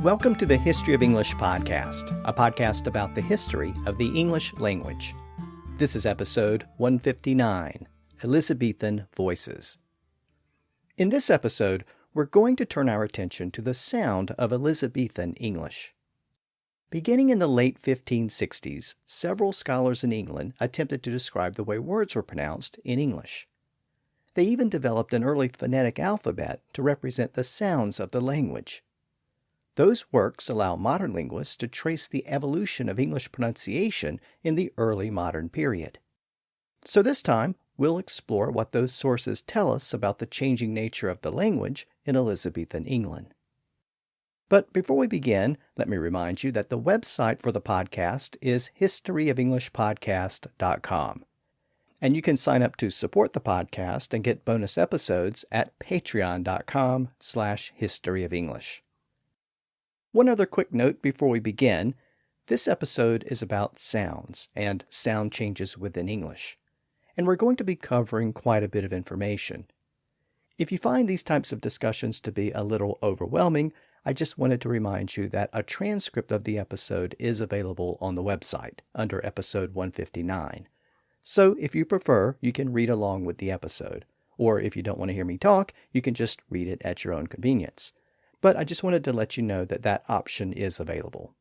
Welcome to the History of English podcast, a podcast about the history of the English language. This is episode 159, Elizabethan Voices. In this episode, we're going to turn our attention to the sound of Elizabethan English. Beginning in the late 1560s, several scholars in England attempted to describe the way words were pronounced in English. They even developed an early phonetic alphabet to represent the sounds of the language. Those works allow modern linguists to trace the evolution of English pronunciation in the early modern period. So this time, we'll explore what those sources tell us about the changing nature of the language in Elizabethan England. But before we begin, let me remind you that the website for the podcast is historyoфenglishpodcast.com. And you can sign up to support the podcast and get bonus episodes at patreon.com/historyoфenglish. One other quick note before we begin. This episode is about sounds and sound changes within English, and we're going to be covering quite a bit of information. If you find these types of discussions to be a little overwhelming, I just wanted to remind you that a transcript of the episode is available on the website under episode 159. So if you prefer, you can read along with the episode, or if you don't want to hear me talk, you can just read it at your own convenience. But I just wanted to let you know that that option is available.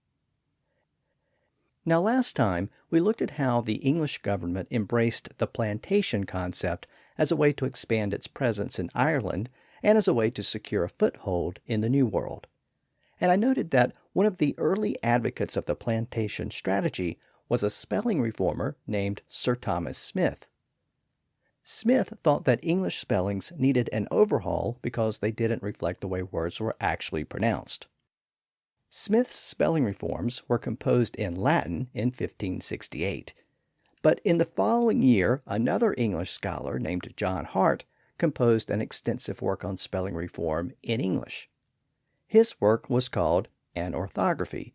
Now, last time, we looked at how the English government embraced the plantation concept as a way to expand its presence in Ireland and as a way to secure a foothold in the New World. And I noted that one of the early advocates of the plantation strategy was a spelling reformer named Sir Thomas Smith. Smith thought that English spellings needed an overhaul because they didn't reflect the way words were actually pronounced. Smith's spelling reforms were composed in Latin in 1568. But in the following year, another English scholar named John Hart composed an extensive work on spelling reform in English. His work was called An Orthographie,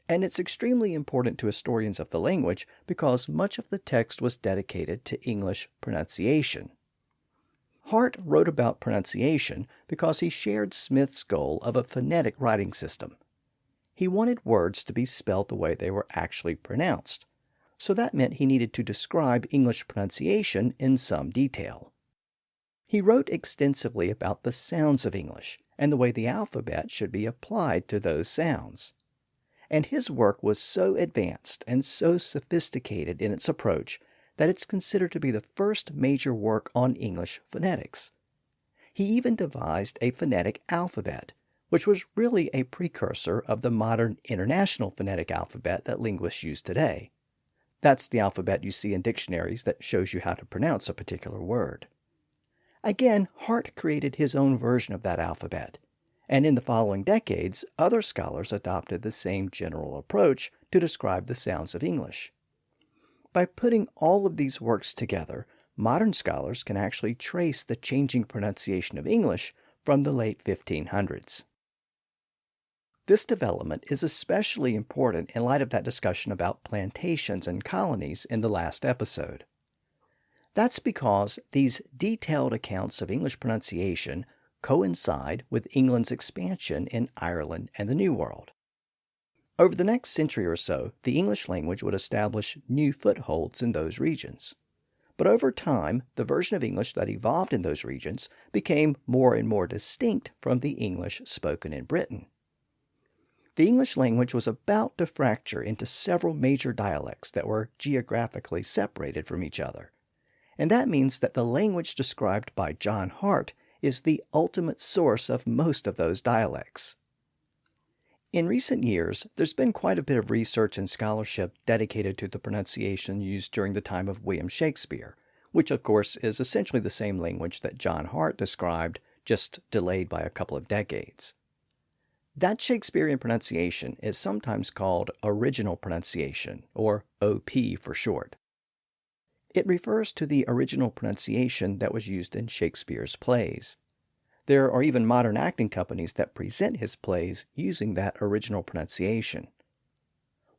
and it's extremely important to historians of the language because much of the text was dedicated to English pronunciation. Hart wrote about pronunciation because he shared Smith's goal of a phonetic writing system. He wanted words to be spelled the way they were actually pronounced, so that meant he needed to describe English pronunciation in some detail. He wrote extensively about the sounds of English and the way the alphabet should be applied to those sounds. And his work was so advanced and so sophisticated in its approach that it's considered to be the first major work on English phonetics. He even devised a phonetic alphabet, which was really a precursor of the modern international phonetic alphabet that linguists use today. That's the alphabet you see in dictionaries that shows you how to pronounce a particular word. Again, Hart created his own version of that alphabet. And in the following decades, other scholars adopted the same general approach to describe the sounds of English. By putting all of these works together, modern scholars can actually trace the changing pronunciation of English from the late 1500s. This development is especially important in light of that discussion about plantations and colonies in the last episode. That's because these detailed accounts of English pronunciation coincide with England's expansion in Ireland and the New World. Over the next century or so, the English language would establish new footholds in those regions. But over time, the version of English that evolved in those regions became more and more distinct from the English spoken in Britain. The English language was about to fracture into several major dialects that were geographically separated from each other. And that means that the language described by John Hart is the ultimate source of most of those dialects. In recent years, there's been quite a bit of research and scholarship dedicated to the pronunciation used during the time of William Shakespeare, which of course is essentially the same language that John Hart described, just delayed by a couple of decades. That Shakespearean pronunciation is sometimes called original pronunciation, or OP for short. It refers to the original pronunciation that was used in Shakespeare's plays. There are even modern acting companies that present his plays using that original pronunciation.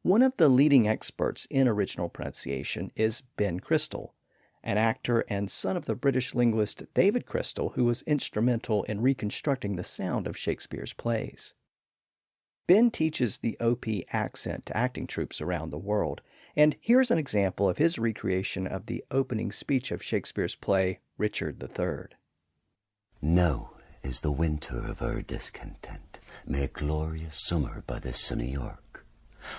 One of the leading experts in original pronunciation is Ben Crystal, an actor and son of the British linguist David Crystal, who was instrumental in reconstructing the sound of Shakespeare's plays. Ben teaches the OP accent to acting troupes around the world, and here's an example of his recreation of the opening speech of Shakespeare's play Richard III. Now is the winter of our discontent, made glorious summer by the sunny York,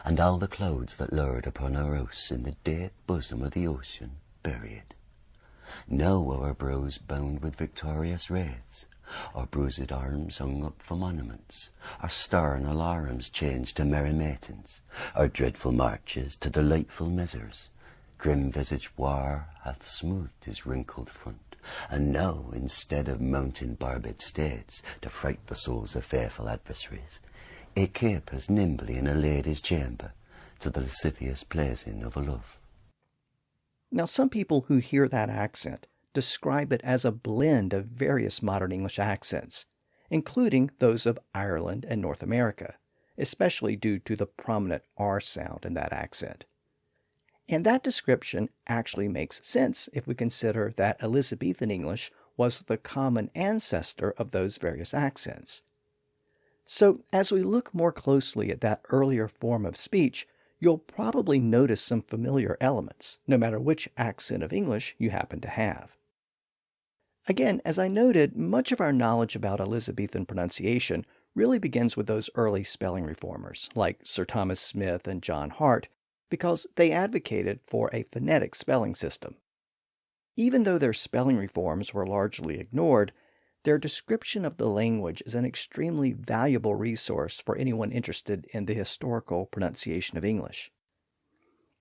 and all the clouds that lowered upon our house in the deep bosom of the ocean buried. Now our brows bound with victorious wreaths, our bruised arms hung up for monuments, our stern alarms changed to merry matins, our dreadful marches to delightful measures. Grim-visaged war hath smoothed his wrinkled front, and now, instead of mounting barbed steeds to fright the souls of fearful adversaries, a cape has nimbly in a lady's chamber to the lascivious pleasing of a love. Now, some people who hear that accent describe it as a blend of various modern English accents, including those of Ireland and North America, especially due to the prominent R sound in that accent. And that description actually makes sense if we consider that Elizabethan English was the common ancestor of those various accents. So, as we look more closely at that earlier form of speech, you'll probably notice some familiar elements, no matter which accent of English you happen to have. Again, as I noted, much of our knowledge about Elizabethan pronunciation really begins with those early spelling reformers, like Sir Thomas Smith and John Hart, because they advocated for a phonetic spelling system. Even though their spelling reforms were largely ignored, their description of the language is an extremely valuable resource for anyone interested in the historical pronunciation of English.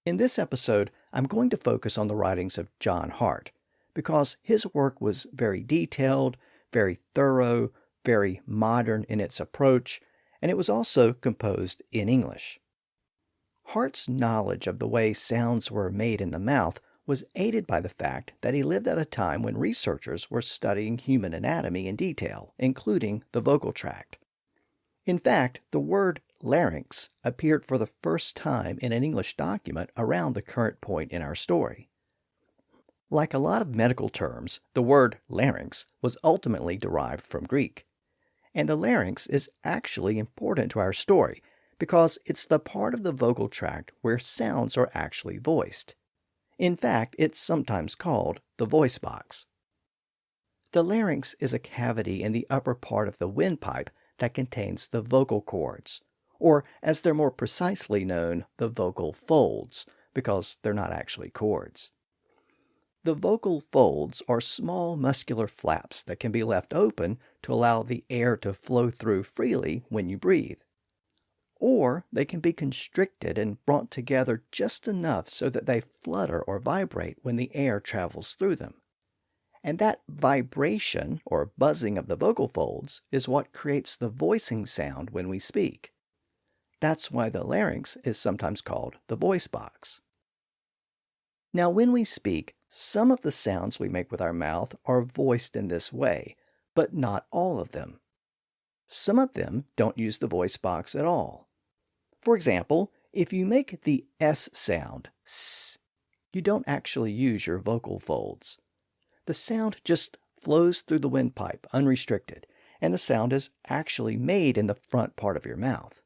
In this episode, I'm going to focus on the writings of John Hart, because his work was very detailed, very thorough, very modern in its approach, and it was also composed in English. Hart's knowledge of the way sounds were made in the mouth was aided by the fact that he lived at a time when researchers were studying human anatomy in detail, including the vocal tract. In fact, the word larynx appeared for the first time in an English document around the current point in our story. Like a lot of medical terms, the word larynx was ultimately derived from Greek. And the larynx is actually important to our story, because it's the part of the vocal tract where sounds are actually voiced. In fact, it's sometimes called the voice box. The larynx is a cavity in the upper part of the windpipe that contains the vocal cords, or as they're more precisely known, the vocal folds, because they're not actually cords. The vocal folds are small muscular flaps that can be left open to allow the air to flow through freely when you breathe. Or they can be constricted and brought together just enough so that they flutter or vibrate when the air travels through them. And that vibration, or buzzing of the vocal folds, is what creates the voicing sound when we speak. That's why the larynx is sometimes called the voice box. Now, when we speak, some of the sounds we make with our mouth are voiced in this way, but not all of them. Some of them don't use the voice box at all. For example, if you make the S sound, S, you don't actually use your vocal folds. The sound just flows through the windpipe unrestricted, and the sound is actually made in the front part of your mouth.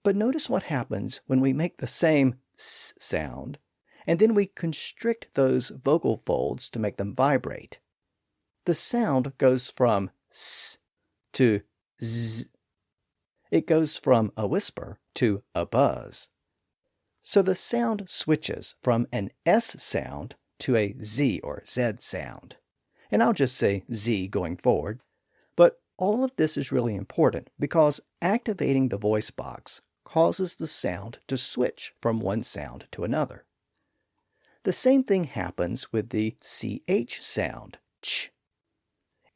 But notice what happens when we make the same S sound, and then we constrict those vocal folds to make them vibrate. The sound goes from S to Z. It goes from a whisper to a buzz. So the sound switches from an S sound to a Z or Z sound. And I'll just say Z going forward. But all of this is really important because activating the voice box causes the sound to switch from one sound to another. The same thing happens with the CH sound, ch.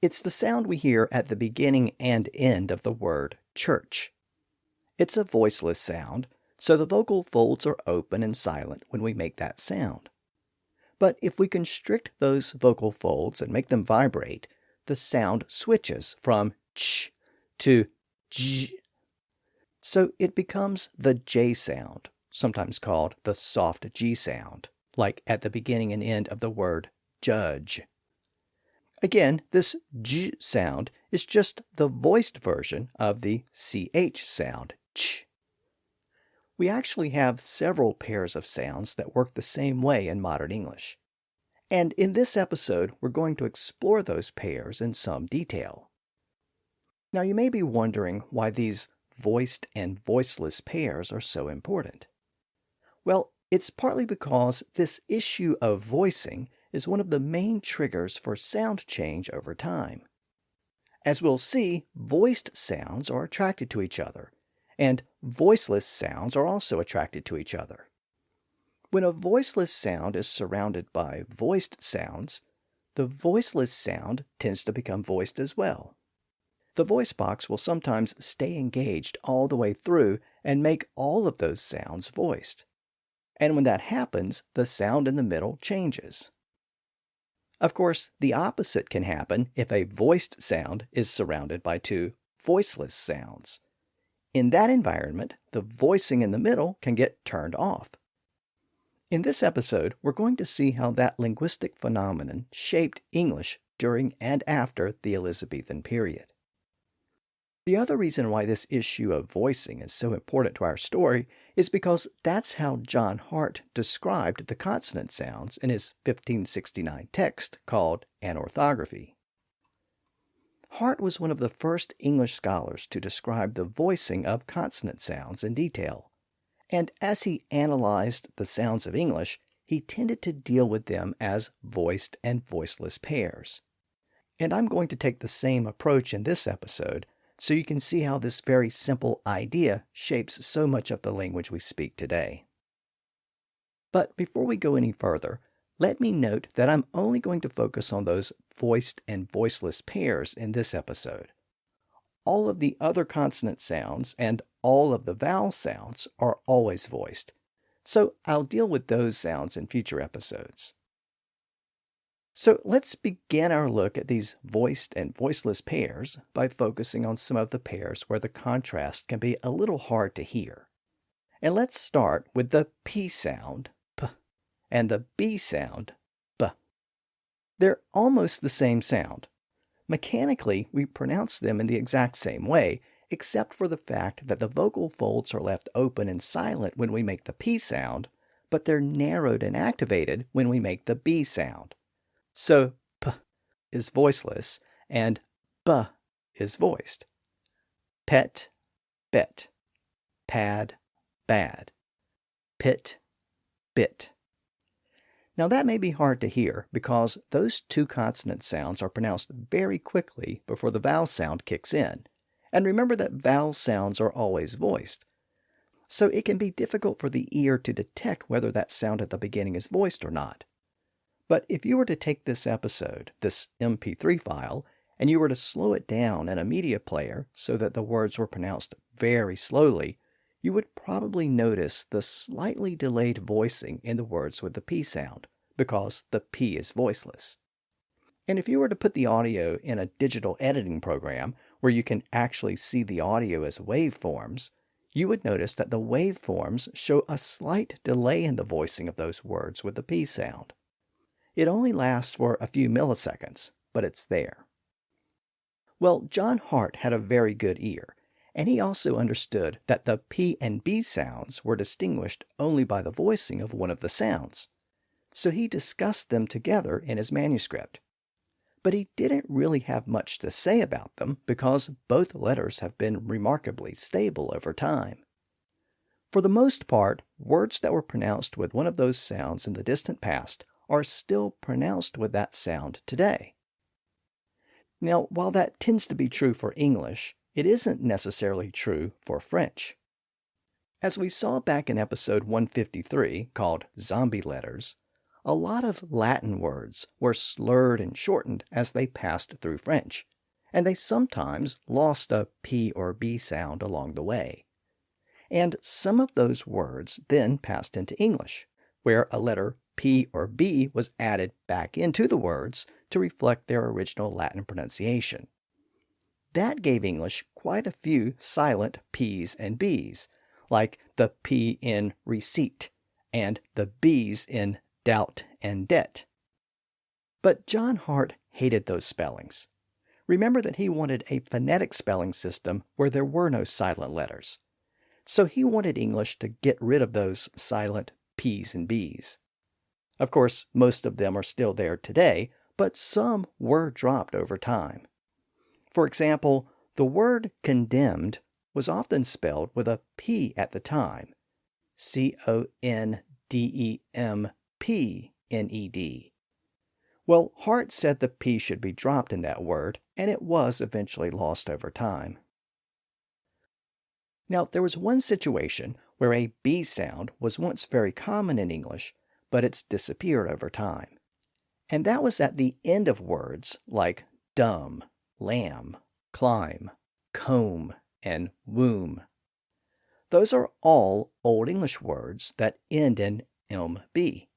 It's the sound we hear at the beginning and end of the word church. It's a voiceless sound, so the vocal folds are open and silent when we make that sound. But if we constrict those vocal folds and make them vibrate, the sound switches from ch to j. So it becomes the J sound, sometimes called the soft G sound, like at the beginning and end of the word judge. Again, this j sound is just the voiced version of the ch sound, ch. We actually have several pairs of sounds that work the same way in modern English. And in this episode, we're going to explore those pairs in some detail. Now, you may be wondering why these voiced and voiceless pairs are so important. Well, it's partly because this issue of voicing is one of the main triggers for sound change over time. As we'll see, voiced sounds are attracted to each other, and voiceless sounds are also attracted to each other. When a voiceless sound is surrounded by voiced sounds, the voiceless sound tends to become voiced as well. The voice box will sometimes stay engaged all the way through and make all of those sounds voiced. And when that happens, the sound in the middle changes. Of course, the opposite can happen if a voiced sound is surrounded by two voiceless sounds. In that environment, the voicing in the middle can get turned off. In this episode, we're going to see how that linguistic phenomenon shaped English during and after the Elizabethan period. The other reason why this issue of voicing is so important to our story is because that's how John Hart described the consonant sounds in his 1569 text called An Orthographie. Hart was one of the first English scholars to describe the voicing of consonant sounds in detail, and as he analyzed the sounds of English, he tended to deal with them as voiced and voiceless pairs. And I'm going to take the same approach in this episode, so you can see how this very simple idea shapes so much of the language we speak today. But before we go any further, let me note that I'm only going to focus on those voiced and voiceless pairs in this episode. All of the other consonant sounds and all of the vowel sounds are always voiced, so I'll deal with those sounds in future episodes. So let's begin our look at these voiced and voiceless pairs by focusing on some of the pairs where the contrast can be a little hard to hear. And let's start with the P sound, P, and the B sound, B. They're almost the same sound. Mechanically, we pronounce them in the exact same way, except for the fact that the vocal folds are left open and silent when we make the P sound, but they're narrowed and activated when we make the B sound. So, P is voiceless, and B is voiced. Pet, bet. Pad, bad. Pit, bit. Now that may be hard to hear because those two consonant sounds are pronounced very quickly before the vowel sound kicks in. And remember that vowel sounds are always voiced. So it can be difficult for the ear to detect whether that sound at the beginning is voiced or not. But if you were to take this episode, this MP3 file, and you were to slow it down in a media player so that the words were pronounced very slowly, you would probably notice the slightly delayed voicing in the words with the P sound, because the P is voiceless. And if you were to put the audio in a digital editing program where you can actually see the audio as waveforms, you would notice that the waveforms show a slight delay in the voicing of those words with the P sound. It only lasts for a few milliseconds, but it's there. Well, John Hart had a very good ear, and he also understood that the P and B sounds were distinguished only by the voicing of one of the sounds. So he discussed them together in his manuscript. But he didn't really have much to say about them because both letters have been remarkably stable over time. For the most part, words that were pronounced with one of those sounds in the distant past are still pronounced with that sound today. Now, while that tends to be true for English, it isn't necessarily true for French. As we saw back in episode 153, called Zombie Letters, a lot of Latin words were slurred and shortened as they passed through French, and they sometimes lost a P or B sound along the way. And some of those words then passed into English, where a letter P or B was added back into the words to reflect their original Latin pronunciation. That gave English quite a few silent P's and B's, like the P in receipt and the B's in doubt and debt. But John Hart hated those spellings. Remember that he wanted a phonetic spelling system where there were no silent letters. So he wanted English to get rid of those silent P's and B's. Of course, most of them are still there today, but some were dropped over time. For example, the word condemned was often spelled with a P at the time, Condempned. Well, Hart said the P should be dropped in that word, and it was eventually lost over time. Now, there was one situation where a B sound was once very common in English, but it's disappeared over time. And that was at the end of words like dumb, lamb, climb, comb, and womb. Those are all Old English words that end in MB.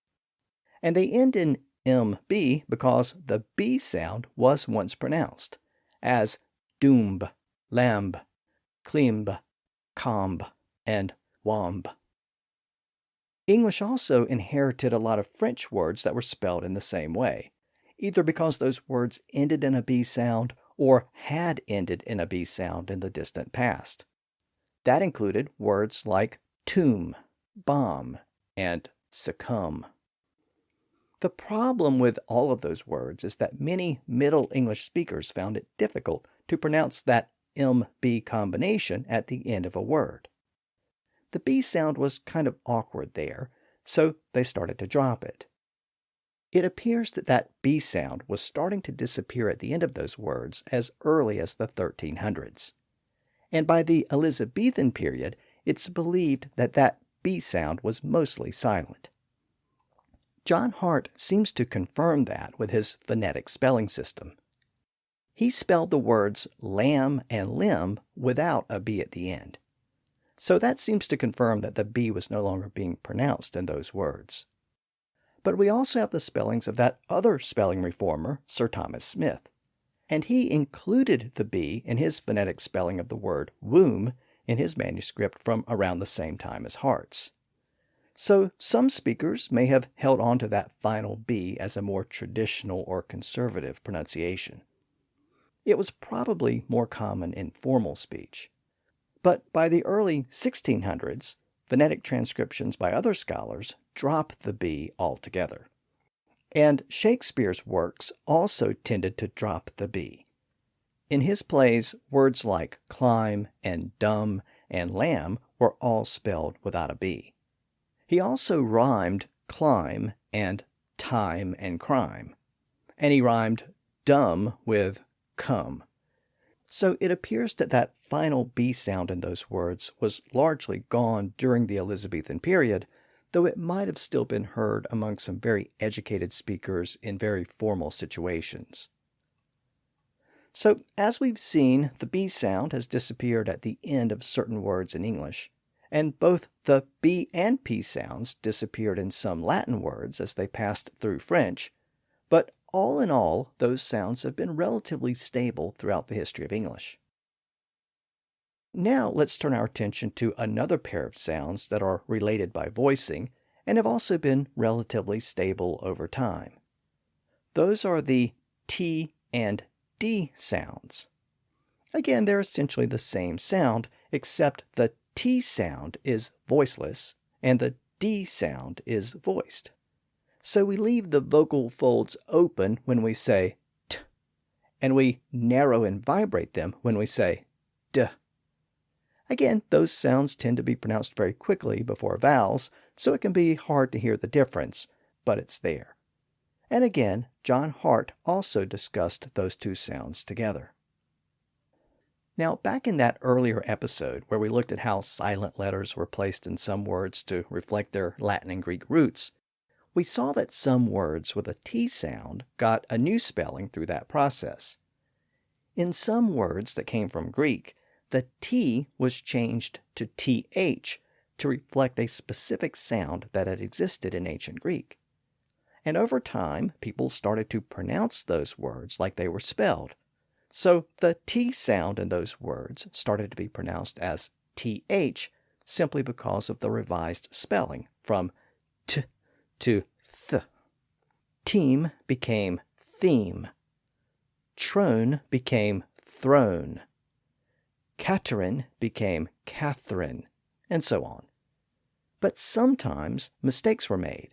And they end in MB because the B sound was once pronounced as doomb, lamb, climb, comb, and womb. English also inherited a lot of French words that were spelled in the same way, either because those words ended in a B sound or had ended in a B sound in the distant past. That included words like tomb, bomb, and succumb. The problem with all of those words is that many Middle English speakers found it difficult to pronounce that MB combination at the end of a word. The B sound was kind of awkward there, so they started to drop it. It appears that that B sound was starting to disappear at the end of those words as early as the 1300s. And by the Elizabethan period, it's believed that that B sound was mostly silent. John Hart seems to confirm that with his phonetic spelling system. He spelled the words lamb and limb without a B at the end. So that seems to confirm that the B was no longer being pronounced in those words. But we also have the spellings of that other spelling reformer, Sir Thomas Smith. And he included the B in his phonetic spelling of the word womb in his manuscript from around the same time as Hart's. So some speakers may have held on to that final B as a more traditional or conservative pronunciation. It was probably more common in formal speech. But by the early 1600s, phonetic transcriptions by other scholars dropped the B altogether. And Shakespeare's works also tended to drop the B. In his plays, words like climb and dumb and lamb were all spelled without a B. He also rhymed climb and time and crime, and he rhymed dumb with come. So it appears that that final B sound in those words was largely gone during the Elizabethan period, though it might have still been heard among some very educated speakers in very formal situations. So, as we've seen, the B sound has disappeared at the end of certain words in English, and both the B and P sounds disappeared in some Latin words as they passed through French, but all in all, those sounds have been relatively stable throughout the history of English. Now let's turn our attention to another pair of sounds that are related by voicing and have also been relatively stable over time. Those are the T and D sounds. Again, they're essentially the same sound, except the T sound is voiceless and the D sound is voiced. So we leave the vocal folds open when we say T, and we narrow and vibrate them when we say D. Again, those sounds tend to be pronounced very quickly before vowels, so it can be hard to hear the difference, but it's there. And again, John Hart also discussed those two sounds together. Now, back in that earlier episode where we looked at how silent letters were placed in some words to reflect their Latin and Greek roots, we saw that some words with a T sound got a new spelling through that process. In some words that came from Greek, the T was changed to TH to reflect a specific sound that had existed in ancient Greek. And over time, people started to pronounce those words like they were spelled. So the T sound in those words started to be pronounced as TH simply because of the revised spelling from T to Th. Team became theme. Trone became throne. Catherine became Catherine, and so on. But sometimes mistakes were made.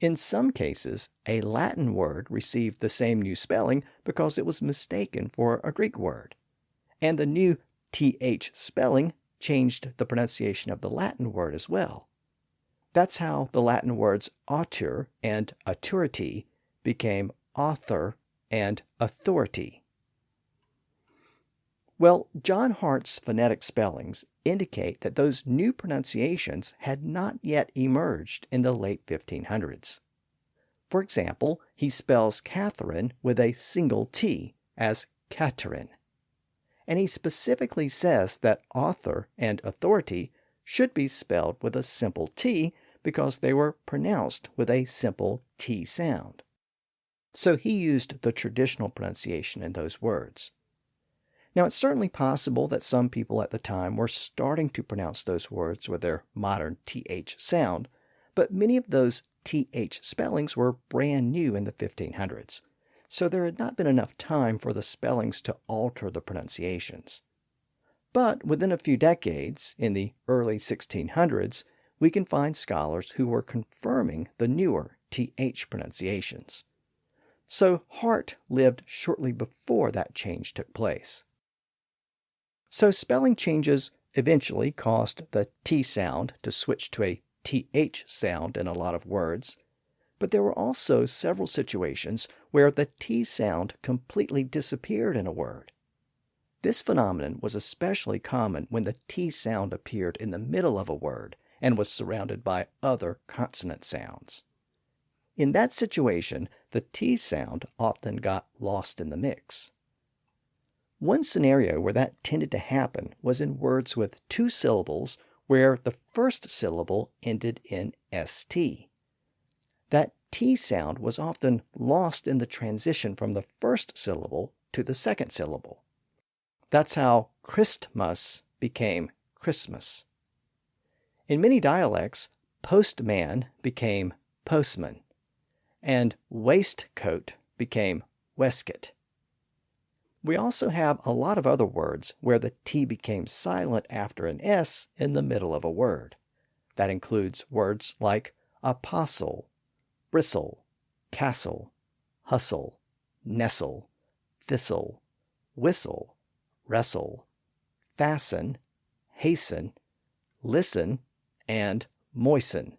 In some cases, a Latin word received the same new spelling because it was mistaken for a Greek word, and the new th spelling changed the pronunciation of the Latin word as well. That's how the Latin words auteur and authority became author and authority. Well, John Hart's phonetic spellings indicate that those new pronunciations had not yet emerged in the late 1500s. For example, he spells Catherine with a single T as Catherine. And he specifically says that author and authority should be spelled with a simple T because they were pronounced with a simple T sound. So he used the traditional pronunciation in those words. Now, it's certainly possible that some people at the time were starting to pronounce those words with their modern TH sound, but many of those TH spellings were brand new in the 1500s, so there had not been enough time for the spellings to alter the pronunciations. But within a few decades, in the early 1600s, we can find scholars who were confirming the newer TH pronunciations. So Hart lived shortly before that change took place. So spelling changes eventually caused the T sound to switch to a TH sound in a lot of words, but there were also several situations where the T sound completely disappeared in a word. This phenomenon was especially common when the T sound appeared in the middle of a word and was surrounded by other consonant sounds. In that situation, the T sound often got lost in the mix. One scenario where that tended to happen was in words with two syllables where the first syllable ended in ST. That T sound was often lost in the transition from the first syllable to the second syllable. That's how Christmas became Christmas. In many dialects, postman became postman, and waistcoat became waistcoat. We also have a lot of other words where the T became silent after an S in the middle of a word. That includes words like apostle, bristle, castle, hustle, nestle, thistle, whistle, wrestle, fasten, hasten, listen, and moisten.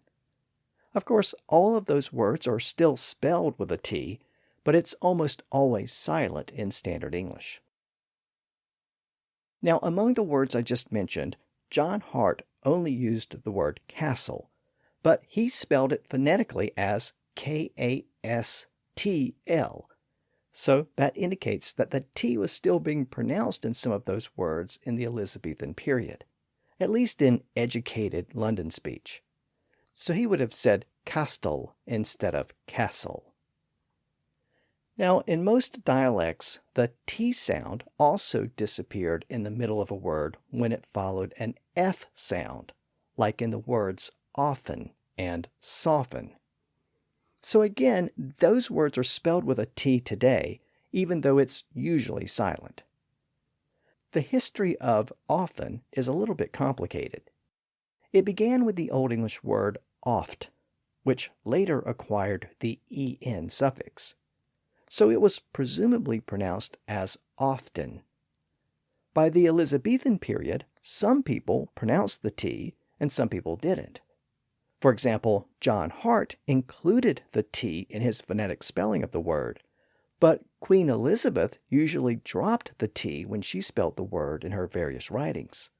Of course, all of those words are still spelled with a T, but it's almost always silent in standard English. Now, among the words I just mentioned, John Hart only used the word castle, but he spelled it phonetically as Kastl. So that indicates that the T was still being pronounced in some of those words in the Elizabethan period, at least in educated London speech. So he would have said castle instead of castle. Now, in most dialects, the T sound also disappeared in the middle of a word when it followed an F sound, like in the words often and soften. So again, those words are spelled with a T today, even though it's usually silent. The history of often is a little bit complicated. It began with the Old English word oft, which later acquired the en suffix. So it was presumably pronounced as often. By the Elizabethan period, some people pronounced the T and some people didn't. For example, John Hart included the T in his phonetic spelling of the word, but Queen Elizabeth usually dropped the T when she spelled the word in her various writings.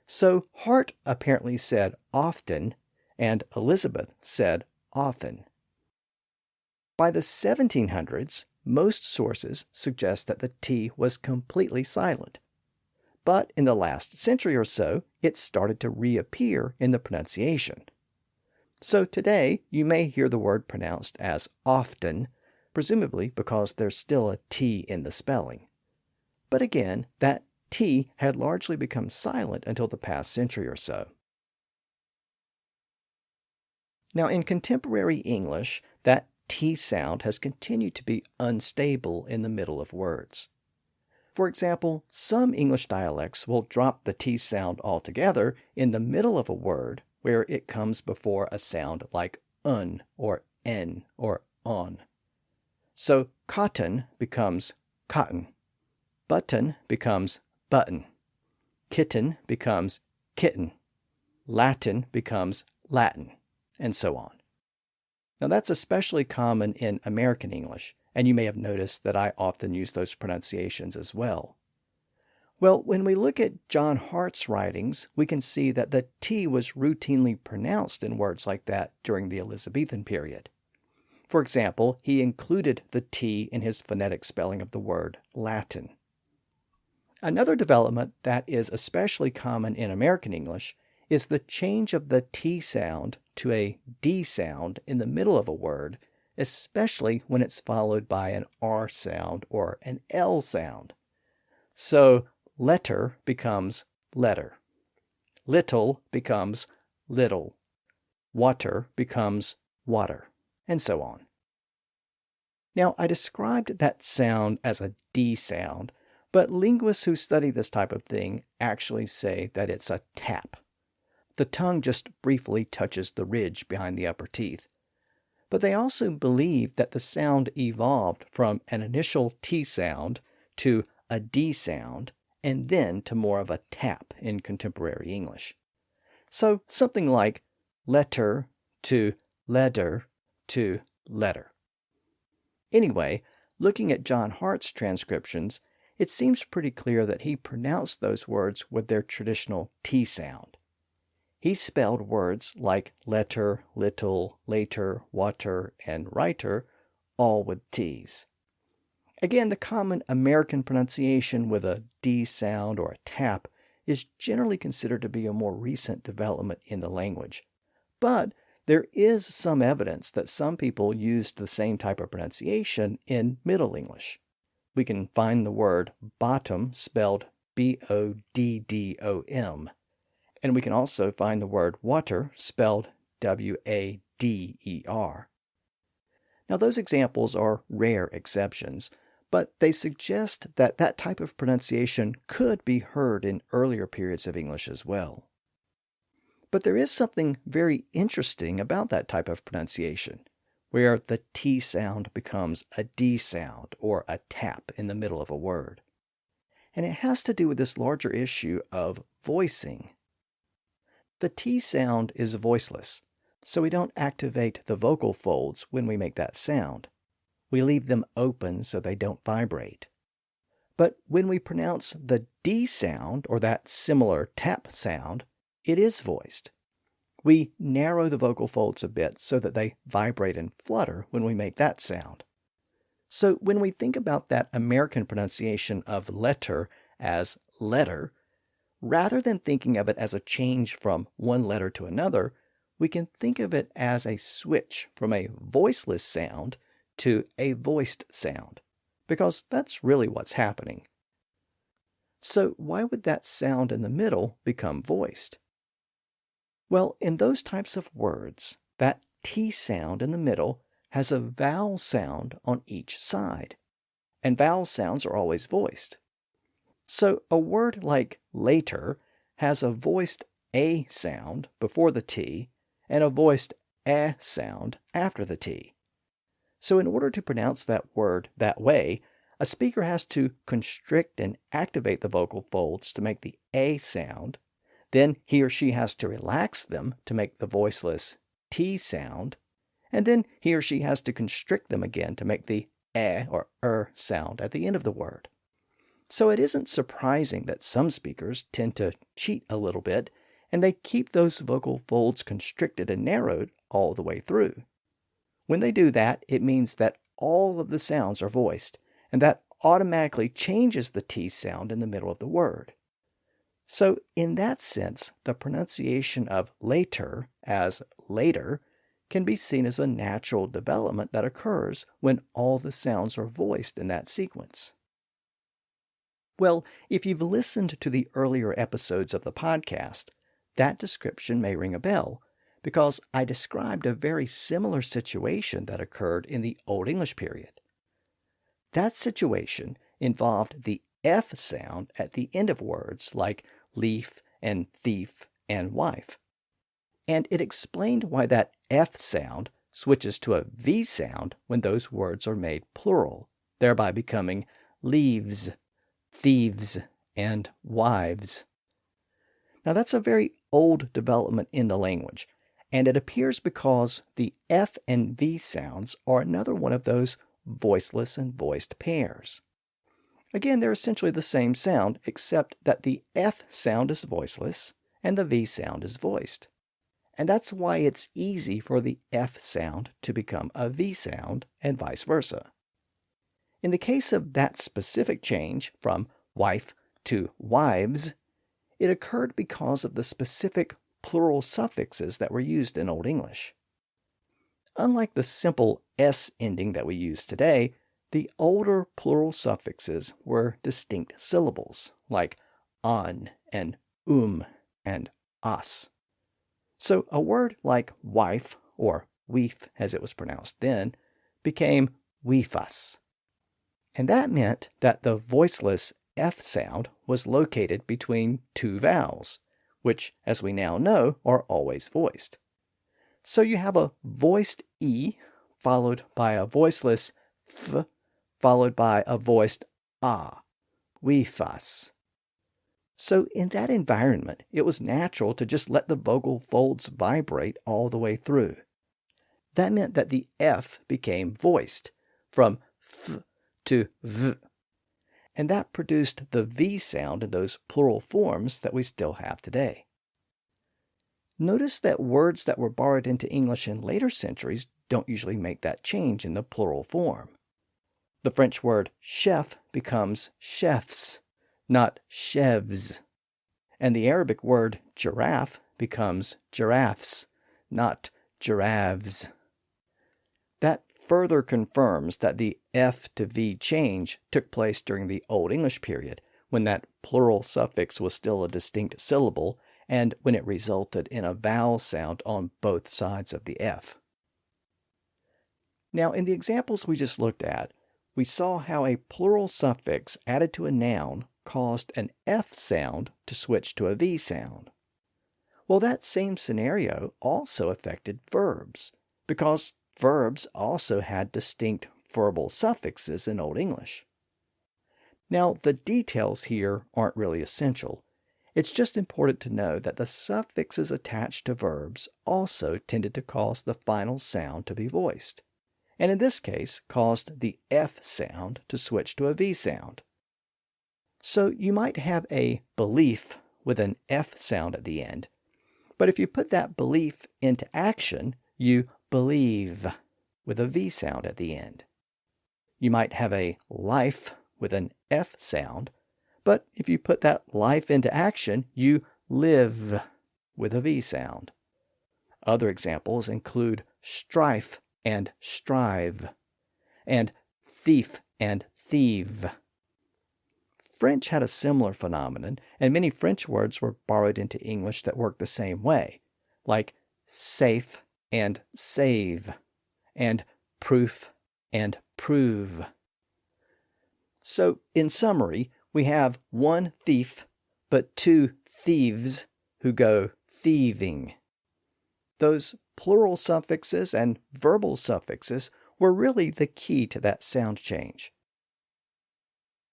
So Hart apparently said often, and Elizabeth said often. By the 1700s, most sources suggest that the T was completely silent. But in the last century or so, it started to reappear in the pronunciation. So today, you may hear the word pronounced as often, presumably because there's still a T in the spelling. But again, that T had largely become silent until the past century or so. Now, in contemporary English, that T sound has continued to be unstable in the middle of words. For example, some English dialects will drop the T sound altogether in the middle of a word where it comes before a sound like un or n or on. So cotton becomes cotton, button becomes button, kitten becomes kitten, Latin becomes Latin, and so on. Now that's especially common in American English, and you may have noticed that I often use those pronunciations as well. Well, when we look at John Hart's writings, we can see that the T was routinely pronounced in words like that during the Elizabethan period. For example, he included the T in his phonetic spelling of the word Latin. Another development that is especially common in American English is the change of the T sound to a D sound in the middle of a word, especially when it's followed by an R sound or an L sound. So letter becomes letter, little becomes little, water becomes water, and so on. Now, I described that sound as a D sound, but linguists who study this type of thing actually say that it's a tap. The tongue just briefly touches the ridge behind the upper teeth. But they also believe that the sound evolved from an initial T sound to a D sound, and then to more of a tap in contemporary English. So something like letter to letter to letter. Anyway, looking at John Hart's transcriptions, it seems pretty clear that he pronounced those words with their traditional T sound. He spelled words like letter, little, later, water, and writer, all with T's. Again, the common American pronunciation with a D sound or a tap is generally considered to be a more recent development in the language. But there is some evidence that some people used the same type of pronunciation in Middle English. We can find the word bottom spelled B-O-D-D-O-M. And we can also find the word water spelled W-A-D-E-R. Now, those examples are rare exceptions, but they suggest that that type of pronunciation could be heard in earlier periods of English as well. But there is something very interesting about that type of pronunciation, where the T sound becomes a D sound or a tap in the middle of a word. And it has to do with this larger issue of voicing. The T sound is voiceless, so we don't activate the vocal folds when we make that sound. We leave them open so they don't vibrate. But when we pronounce the D sound, or that similar tap sound, it is voiced. We narrow the vocal folds a bit so that they vibrate and flutter when we make that sound. So when we think about that American pronunciation of letter as letter, rather than thinking of it as a change from one letter to another, we can think of it as a switch from a voiceless sound to a voiced sound, because that's really what's happening. So why would that sound in the middle become voiced? Well, in those types of words, that T sound in the middle has a vowel sound on each side, and vowel sounds are always voiced. So a word like later has a voiced A sound before the T and a voiced eh sound after the T. So in order to pronounce that word that way, a speaker has to constrict and activate the vocal folds to make the A sound. Then he or she has to relax them to make the voiceless T sound. And then he or she has to constrict them again to make the eh or sound at the end of the word. So it isn't surprising that some speakers tend to cheat a little bit, and they keep those vocal folds constricted and narrowed all the way through. When they do that, it means that all of the sounds are voiced, and that automatically changes the T sound in the middle of the word. So in that sense, the pronunciation of later as later can be seen as a natural development that occurs when all the sounds are voiced in that sequence. Well, if you've listened to the earlier episodes of the podcast, that description may ring a bell, because I described a very similar situation that occurred in the Old English period. That situation involved the F sound at the end of words like leaf and thief and wife. And it explained why that F sound switches to a V sound when those words are made plural, thereby becoming leaves, thieves, and wives. Now that's a very old development in the language, and it appears because the F and V sounds are another one of those voiceless and voiced pairs. Again, they're essentially the same sound, except that the F sound is voiceless and the V sound is voiced. And that's why it's easy for the F sound to become a V sound and vice versa. In the case of that specific change from wife to wives, it occurred because of the specific plural suffixes that were used in Old English. Unlike the simple S ending that we use today, the older plural suffixes were distinct syllables, like on and and as. So a word like wife, or weef as it was pronounced then, became weefus. And that meant that the voiceless F sound was located between two vowels, which, as we now know, are always voiced. So you have a voiced E followed by a voiceless F followed by a voiced A, weefus. So in that environment, it was natural to just let the vocal folds vibrate all the way through. That meant that the F became voiced, from F to V. And that produced the V sound in those plural forms that we still have today. Notice that words that were borrowed into English in later centuries don't usually make that change in the plural form. The French word chef becomes chefs, not chèvres. And the Arabic word giraffe becomes giraffes, not giraves. That further confirms that the F to V change took place during the Old English period, when that plural suffix was still a distinct syllable, and when it resulted in a vowel sound on both sides of the F. Now, in the examples we just looked at, we saw how a plural suffix added to a noun caused an F sound to switch to a V sound. Well, that same scenario also affected verbs, because verbs also had distinct verbal suffixes in Old English. Now, the details here aren't really essential. It's just important to know that the suffixes attached to verbs also tended to cause the final sound to be voiced, and in this case caused the F sound to switch to a V sound. So you might have a belief with an F sound at the end, but if you put that belief into action, you believe with a V sound at the end. You might have a life with an F sound, but if you put that life into action, you live with a V sound. Other examples include strife and strive, and thief and thieve. French had a similar phenomenon, and many French words were borrowed into English that worked the same way, like safe and save, and proof and prove. So, in summary, we have one thief, but two thieves who go thieving. Those plural suffixes and verbal suffixes were really the key to that sound change.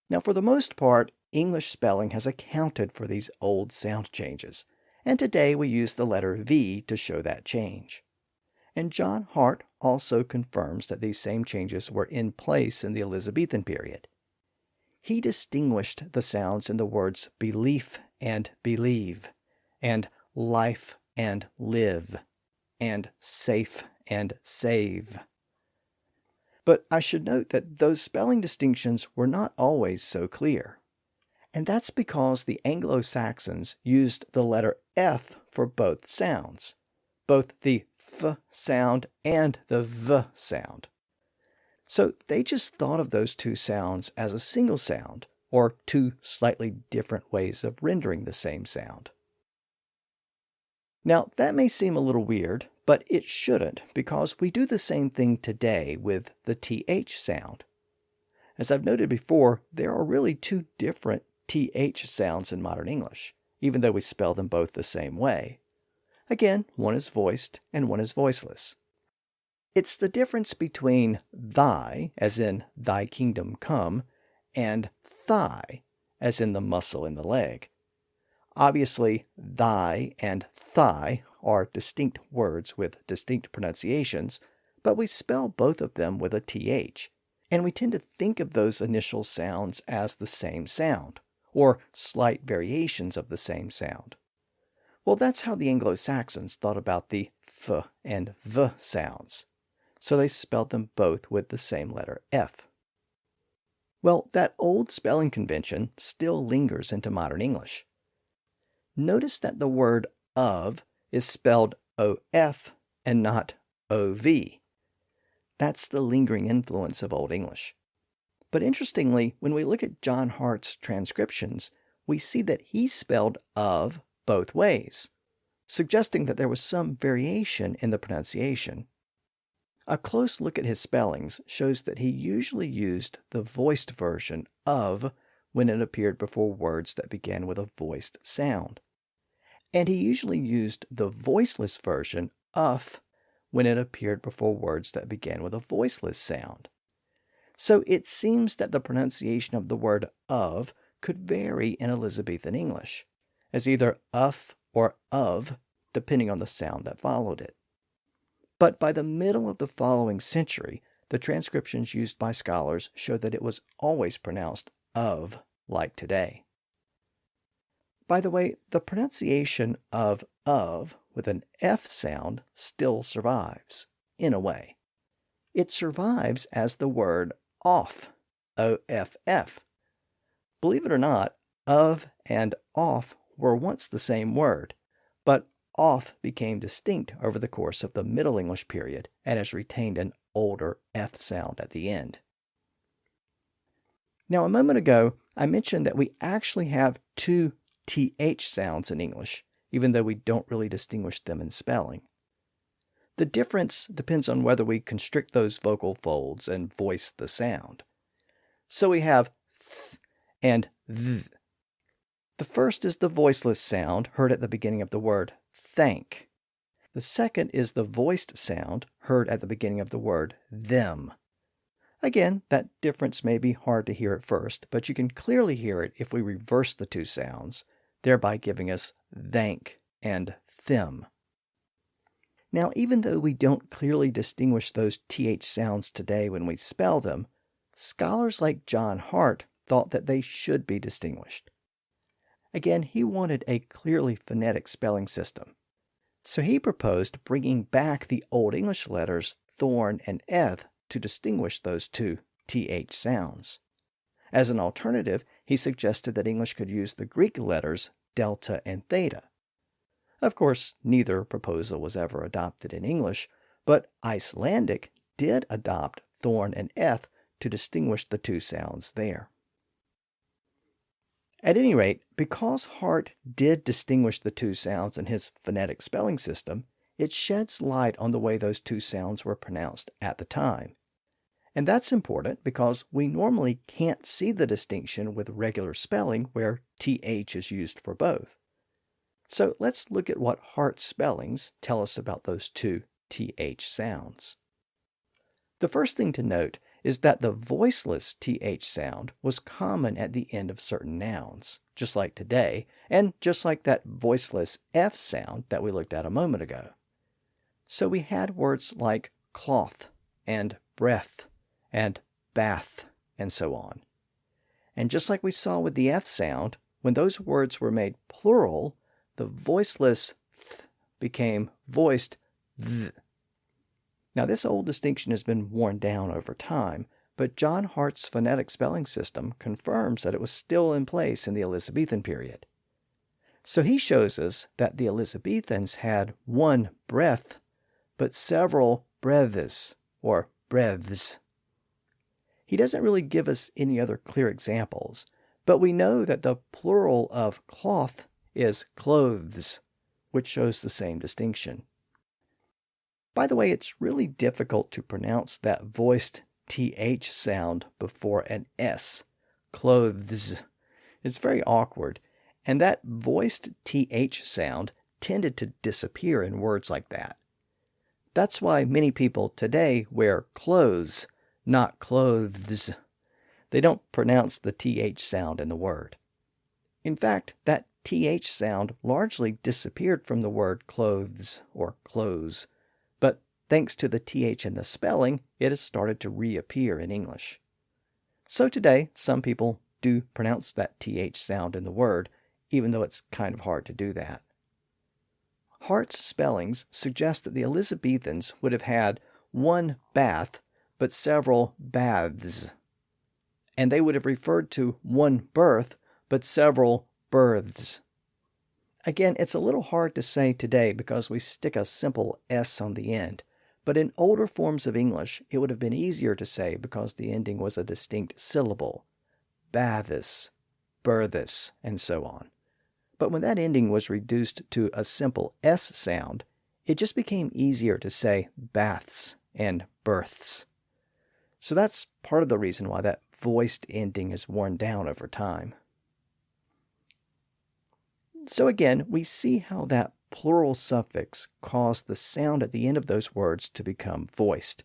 Now, for the most part, English spelling has accounted for these old sound changes, and today we use the letter V to show that change. And John Hart also confirms that these same changes were in place in the Elizabethan period. He distinguished the sounds in the words belief and believe, and life and live, and safe and save. But I should note that those spelling distinctions were not always so clear. And that's because the Anglo-Saxons used the letter F for both sounds, both the F sound and the V sound. So they just thought of those two sounds as a single sound, or two slightly different ways of rendering the same sound. Now, that may seem a little weird, but it shouldn't, because we do the same thing today with the TH sound. As I've noted before, there are really two different TH sounds in modern English, even though we spell them both the same way. Again, one is voiced and one is voiceless. It's the difference between thy, as in thy kingdom come, and thigh, as in the muscle in the leg. Obviously, thy and thigh are distinct words with distinct pronunciations, but we spell both of them with a TH, and we tend to think of those initial sounds as the same sound, or slight variations of the same sound. Well, that's how the Anglo-Saxons thought about the f and v sounds, so they spelled them both with the same letter F. Well, that old spelling convention still lingers into modern English. Notice that the word of is spelled OF and not OV. That's the lingering influence of Old English. But interestingly, when we look at John Hart's transcriptions, we see that he spelled of both ways, suggesting that there was some variation in the pronunciation. A close look at his spellings shows that he usually used the voiced version of when it appeared before words that began with a voiced sound. And he usually used the voiceless version of when it appeared before words that began with a voiceless sound. So it seems that the pronunciation of the word of could vary in Elizabethan English, as either or of, depending on the sound that followed it. But by the middle of the following century, the transcriptions used by scholars show that it was always pronounced of, like today. By the way, the pronunciation of with an F sound still survives, in a way. It survives as the word off, O-F-F. Believe it or not, of and off were once the same word, but off became distinct over the course of the Middle English period and has retained an older F sound at the end. Now, a moment ago, I mentioned that we actually have two TH sounds in English, even though we don't really distinguish them in spelling. The difference depends on whether we constrict those vocal folds and voice the sound. So we have th and th. The first is the voiceless sound heard at the beginning of the word thank. The second is the voiced sound heard at the beginning of the word them. Again, that difference may be hard to hear at first, but you can clearly hear it if we reverse the two sounds, thereby giving us thank and them. Now, even though we don't clearly distinguish those TH sounds today when we spell them, scholars like John Hart thought that they should be distinguished. Again, he wanted a clearly phonetic spelling system. So he proposed bringing back the Old English letters thorn and eth to distinguish those two TH sounds. As an alternative, he suggested that English could use the Greek letters delta and theta. Of course, neither proposal was ever adopted in English, but Icelandic did adopt thorn and eth to distinguish the two sounds there. At any rate, because Hart did distinguish the two sounds in his phonetic spelling system, it sheds light on the way those two sounds were pronounced at the time. And that's important because we normally can't see the distinction with regular spelling where TH is used for both. So let's look at what Hart's spellings tell us about those two TH sounds. The first thing to note is that the voiceless TH sound was common at the end of certain nouns, just like today, and just like that voiceless F sound that we looked at a moment ago. So we had words like cloth and breath and bath and so on. And just like we saw with the F sound, when those words were made plural, the voiceless th became voiced th. Now, this old distinction has been worn down over time, but John Hart's phonetic spelling system confirms that it was still in place in the Elizabethan period. So he shows us that the Elizabethans had one breath, but several breathes, or breaths. He doesn't really give us any other clear examples, but we know that the plural of cloth is clothes, which shows the same distinction. By the way, it's really difficult to pronounce that voiced TH sound before an S. Clothes. It's very awkward, and that voiced TH sound tended to disappear in words like that. That's why many people today wear clothes, not clothes. They don't pronounce the TH sound in the word. In fact, that TH sound largely disappeared from the word clothes or clothes, but thanks to the TH in the spelling, it has started to reappear in English. So today, some people do pronounce that TH sound in the word, even though it's kind of hard to do that. Hart's spellings suggest that the Elizabethans would have had one bath, but several baths. And they would have referred to one birth, but several births. Again, it's a little hard to say today because we stick a simple S on the end, but in older forms of English, it would have been easier to say because the ending was a distinct syllable. Bathis, birthis, and so on. But when that ending was reduced to a simple S sound, it just became easier to say baths and births. So that's part of the reason why that voiced ending is worn down over time. So again, we see how that plural suffix caused the sound at the end of those words to become voiced.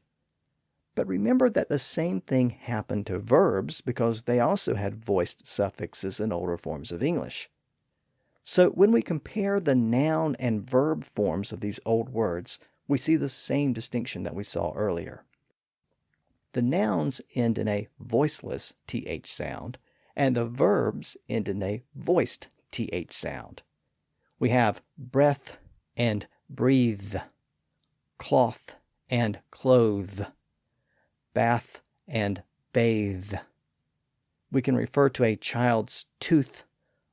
But remember that the same thing happened to verbs because they also had voiced suffixes in older forms of English. So when we compare the noun and verb forms of these old words, we see the same distinction that we saw earlier. The nouns end in a voiceless TH sound, and the verbs end in a voiced TH sound. We have breath and breathe, cloth and clothe, bath and bathe. We can refer to a child's tooth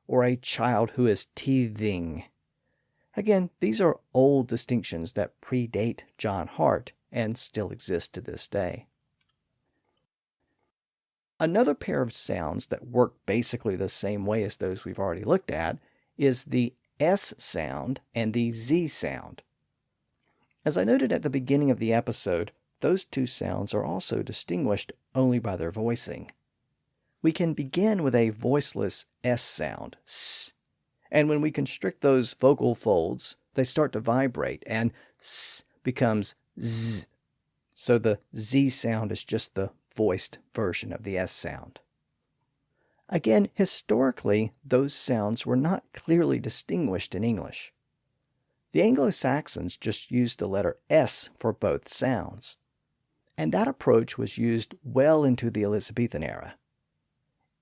or a child who is teething. Again, these are old distinctions that predate John Hart and still exist to this day. Another pair of sounds that work basically the same way as those we've already looked at is the S sound and the Z sound. As I noted at the beginning of the episode, those two sounds are also distinguished only by their voicing. We can begin with a voiceless S sound, S, and when we constrict those vocal folds, they start to vibrate, and S becomes Z. So the Z sound is just the voiced version of the S sound. Again, historically, those sounds were not clearly distinguished in English. The Anglo-Saxons just used the letter S for both sounds, and that approach was used well into the Elizabethan era.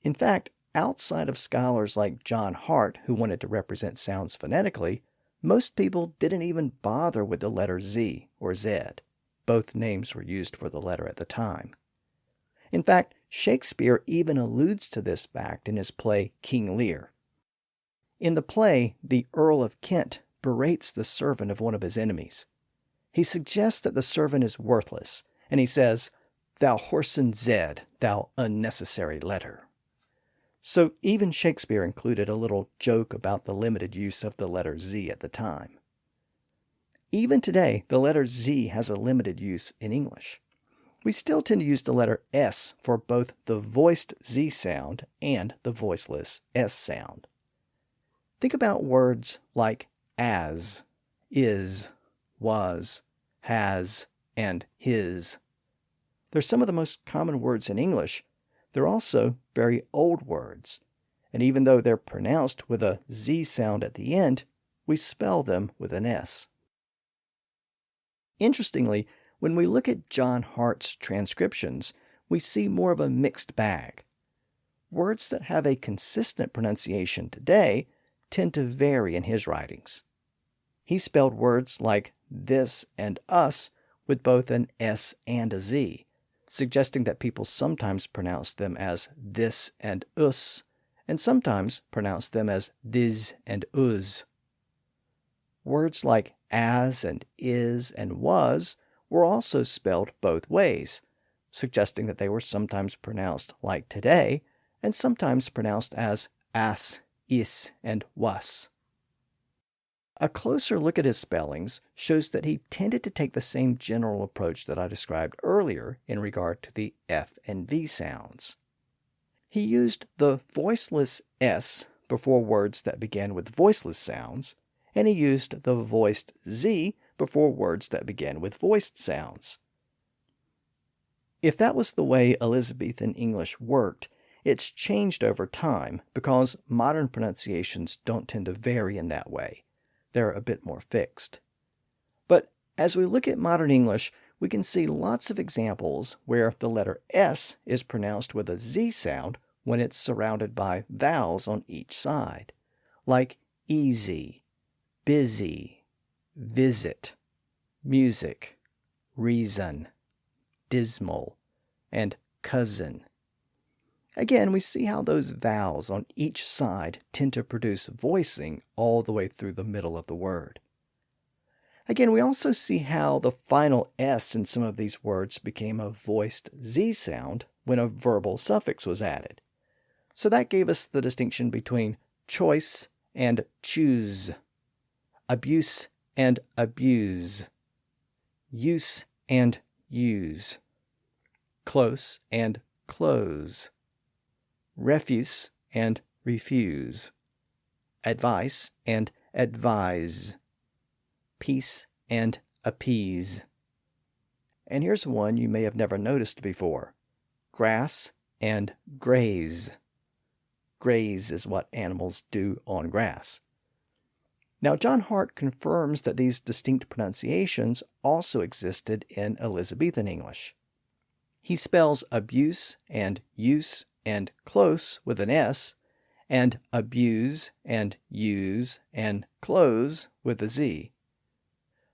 In fact, outside of scholars like John Hart, who wanted to represent sounds phonetically, most people didn't even bother with the letter Z or Z. Both names were used for the letter at the time. In fact, Shakespeare even alludes to this fact in his play King Lear. In the play, the Earl of Kent berates the servant of one of his enemies. He suggests that the servant is worthless, and he says, "Thou whoreson Zed, thou unnecessary letter." So even Shakespeare included a little joke about the limited use of the letter Z at the time. Even today, the letter Z has a limited use in English. We still tend to use the letter S for both the voiced Z sound and the voiceless S sound. Think about words like as, is, was, has, and his. They're some of the most common words in English. They're also very old words, and even though they're pronounced with a Z sound at the end, we spell them with an S. Interestingly, when we look at John Hart's transcriptions, we see more of a mixed bag. Words that have a consistent pronunciation today tend to vary in his writings. He spelled words like this and us with both an S and a Z, suggesting that people sometimes pronounce them as this and us, and sometimes pronounce them as this and us. Words like as and is and was were also spelled both ways, suggesting that they were sometimes pronounced like today and sometimes pronounced as as, is, and was. A closer look at his spellings shows that he tended to take the same general approach that I described earlier in regard to the F and V sounds. He used the voiceless S before words that began with voiceless sounds, and he used the voiced Z before words that began with voiced sounds. If that was the way Elizabethan English worked, it's changed over time because modern pronunciations don't tend to vary in that way. They're a bit more fixed. But as we look at modern English, we can see lots of examples where the letter S is pronounced with a Z sound when it's surrounded by vowels on each side, like easy, busy, visit, music, reason, dismal, and cousin. Again, we see how those vowels on each side tend to produce voicing all the way through the middle of the word. Again, we also see how the final S in some of these words became a voiced Z sound when a verbal suffix was added. So that gave us the distinction between choice and choose, abuse and abuse, use and use, close and close, refuse and refuse, advice and advise, peace and appease. And here's one you may have never noticed before: grass and graze. Graze is what animals do on grass. Now, John Hart confirms that these distinct pronunciations also existed in Elizabethan English. He spells abuse and use and close with an S, and abuse and use and close with a Z.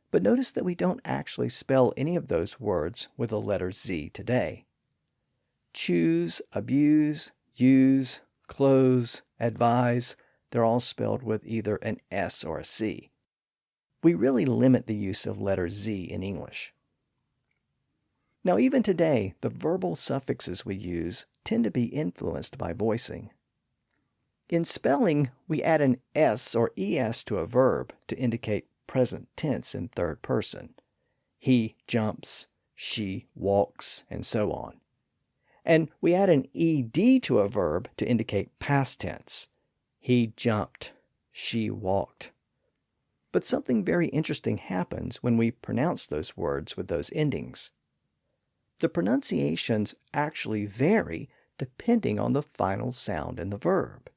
But notice that we don't actually spell any of those words with the letter Z today. Choose, abuse, use, close, advise, they're all spelled with either an S or a C. We really limit the use of letter Z in English. Now, even today, the verbal suffixes we use tend to be influenced by voicing. In spelling, we add an S or ES to a verb to indicate present tense in third person. He jumps, she walks, and so on. And we add an ED to a verb to indicate past tense. He jumped, she walked. But something very interesting happens when we pronounce those words with those endings. The pronunciations actually vary depending on the final sound in the verb.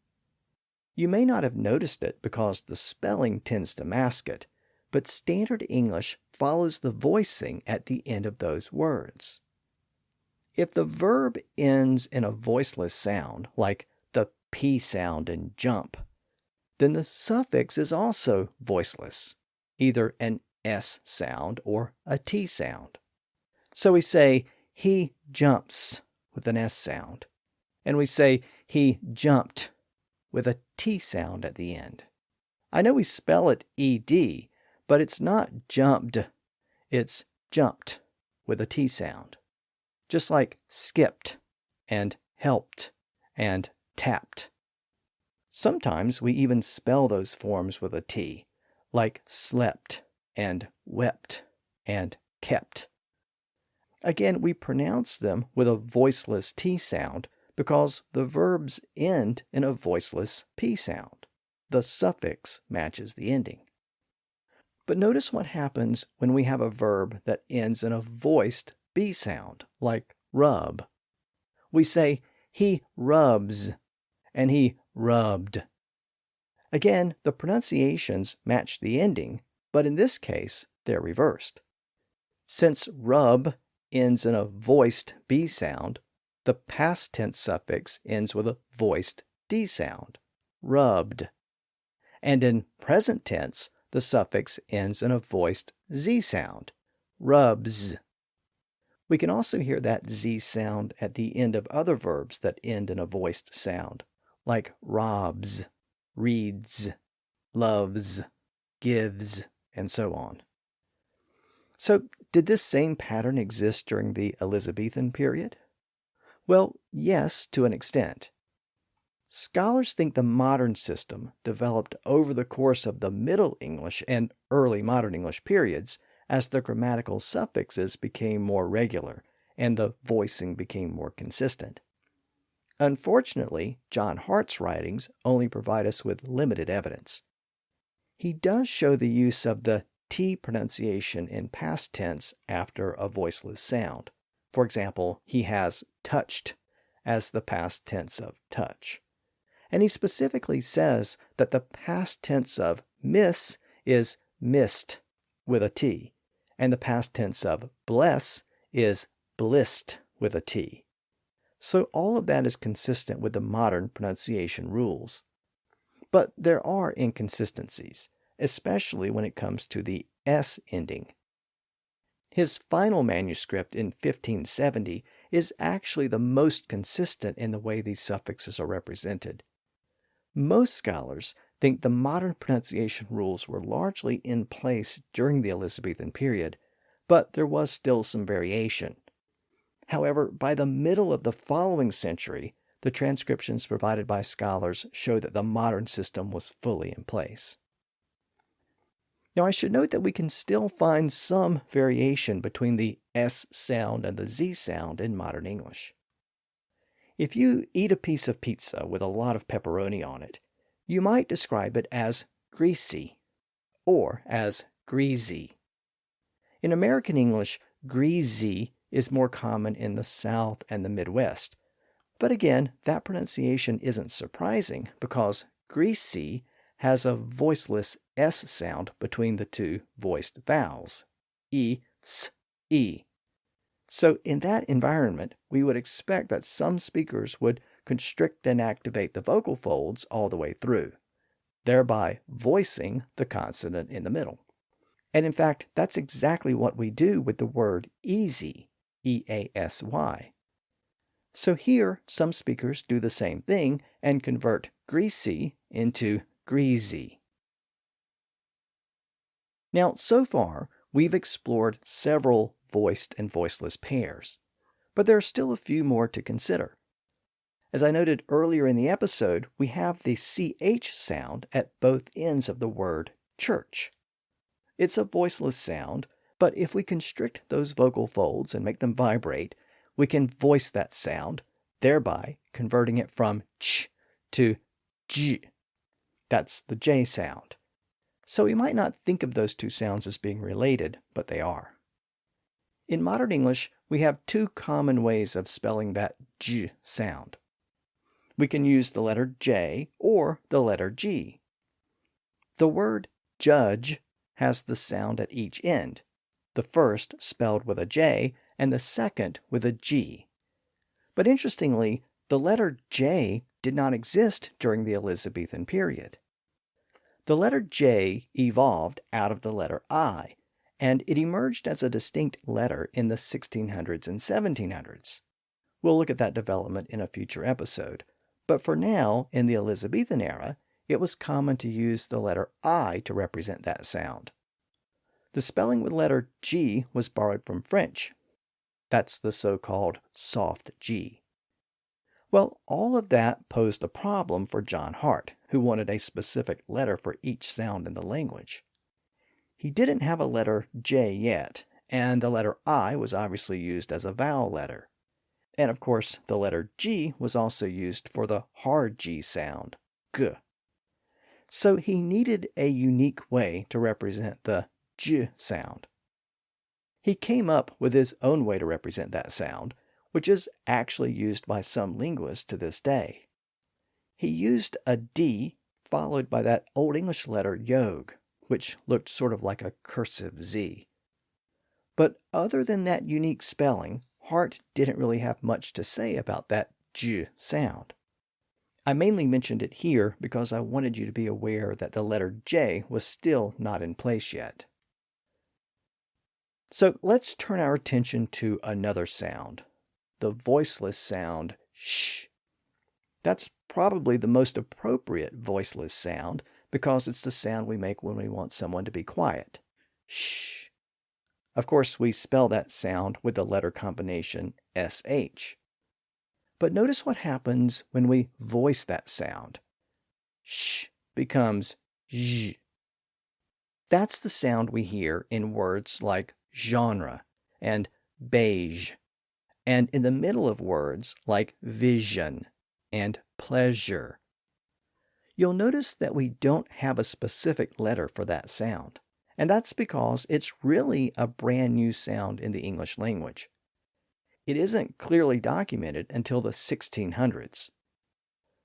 You may not have noticed it because the spelling tends to mask it, but standard English follows the voicing at the end of those words. If the verb ends in a voiceless sound, like the P sound in jump, then the suffix is also voiceless, either an S sound or a T sound. So we say, he jumps with an S sound, and we say, he jumped with a T sound at the end. I know we spell it ED, but it's not jumped, it's jumped with a T sound. Just like skipped and helped and tapped. Sometimes we even spell those forms with a T, like slept and wept and kept. Again, we pronounce them with a voiceless T sound because the verbs end in a voiceless P sound. The suffix matches the ending. But notice what happens when we have a verb that ends in a voiced B sound, like rub. We say, he rubs, and he rubbed. Again, the pronunciations match the ending, but in this case, they're reversed. Since rub ends in a voiced B sound, the past tense suffix ends with a voiced D sound, rubbed. And in present tense, the suffix ends in a voiced Z sound, rubs. We can also hear that Z sound at the end of other verbs that end in a voiced sound, like robs, reads, loves, gives, and so on. So, did this same pattern exist during the Elizabethan period? Well, yes, to an extent. Scholars think the modern system developed over the course of the Middle English and early Modern English periods as the grammatical suffixes became more regular and the voicing became more consistent. Unfortunately, John Hart's writings only provide us with limited evidence. He does show the use of the T pronunciation in past tense after a voiceless sound. For example, he has touched as the past tense of touch. And he specifically says that the past tense of miss is missed with a T, and the past tense of bless is blissed with a T. So all of that is consistent with the modern pronunciation rules. But there are inconsistencies, especially when it comes to the S ending. His final manuscript in 1570 is actually the most consistent in the way these suffixes are represented. Most scholars think the modern pronunciation rules were largely in place during the Elizabethan period, but there was still some variation. However, by the middle of the following century, the transcriptions provided by scholars show that the modern system was fully in place. Now, I should note that we can still find some variation between the S sound and the Z sound in modern English. If you eat a piece of pizza with a lot of pepperoni on it, you might describe it as greasy or as greasy. In American English, greasy is more common in the South and the Midwest. But again, that pronunciation isn't surprising because greasy has a voiceless S sound between the two voiced vowels, E, S, E. So in that environment, we would expect that some speakers would constrict and activate the vocal folds all the way through, thereby voicing the consonant in the middle. And in fact, that's exactly what we do with the word easy, E-A-S-Y. So here, some speakers do the same thing and convert greasy into greasy. Now, so far, we've explored several voiced and voiceless pairs, but there are still a few more to consider. As I noted earlier in the episode, we have the CH sound at both ends of the word church. It's a voiceless sound, but if we constrict those vocal folds and make them vibrate, we can voice that sound, thereby converting it from ch to j. That's the J sound. So we might not think of those two sounds as being related, but they are. In modern English, we have two common ways of spelling that j sound. We can use the letter J or the letter G. The word judge has the sound at each end, the first spelled with a J and the second with a G. But interestingly, the letter J did not exist during the Elizabethan period. The letter J evolved out of the letter I, and it emerged as a distinct letter in the 1600s and 1700s. We'll look at that development in a future episode, but for now, in the Elizabethan era, it was common to use the letter I to represent that sound. The spelling with letter G was borrowed from French. That's the so-called soft G. Well, all of that posed a problem for John Hart, who wanted a specific letter for each sound in the language. He didn't have a letter J yet, and the letter I was obviously used as a vowel letter. And of course, the letter G was also used for the hard G sound, G. So he needed a unique way to represent the J sound. He came up with his own way to represent that sound, which is actually used by some linguists to this day. He used a D followed by that Old English letter yod, which looked sort of like a cursive Z. But other than that unique spelling, Hart didn't really have much to say about that J sound. I mainly mentioned it here because I wanted you to be aware that the letter J was still not in place yet. So let's turn our attention to another sound, the voiceless sound sh. That's probably the most appropriate voiceless sound because it's the sound we make when we want someone to be quiet. Shh. Of course, we spell that sound with the letter combination SH. But notice what happens when we voice that sound. Sh becomes zh. That's the sound we hear in words like genre and beige, and in the middle of words like vision and pleasure. You'll notice that we don't have a specific letter for that sound, and that's because it's really a brand new sound in the English language. It isn't clearly documented until the 1600s.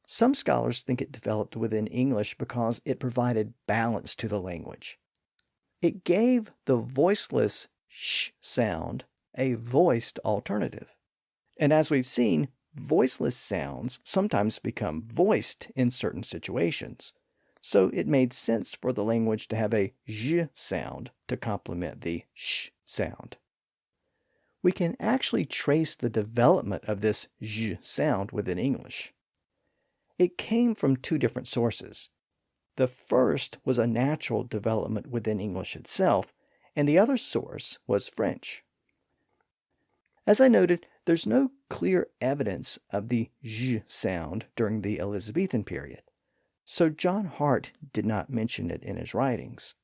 Some scholars think it developed within English because it provided balance to the language. It gave the voiceless sh sound a voiced alternative. And as we've seen, voiceless sounds sometimes become voiced in certain situations. So it made sense for the language to have a zh sound to complement the sh sound. We can actually trace the development of this zh sound within English. It came from two different sources. The first was a natural development within English itself, and the other source was French. As I noted, there's no clear evidence of the zh sound during the Elizabethan period, so John Hart did not mention it in his writings.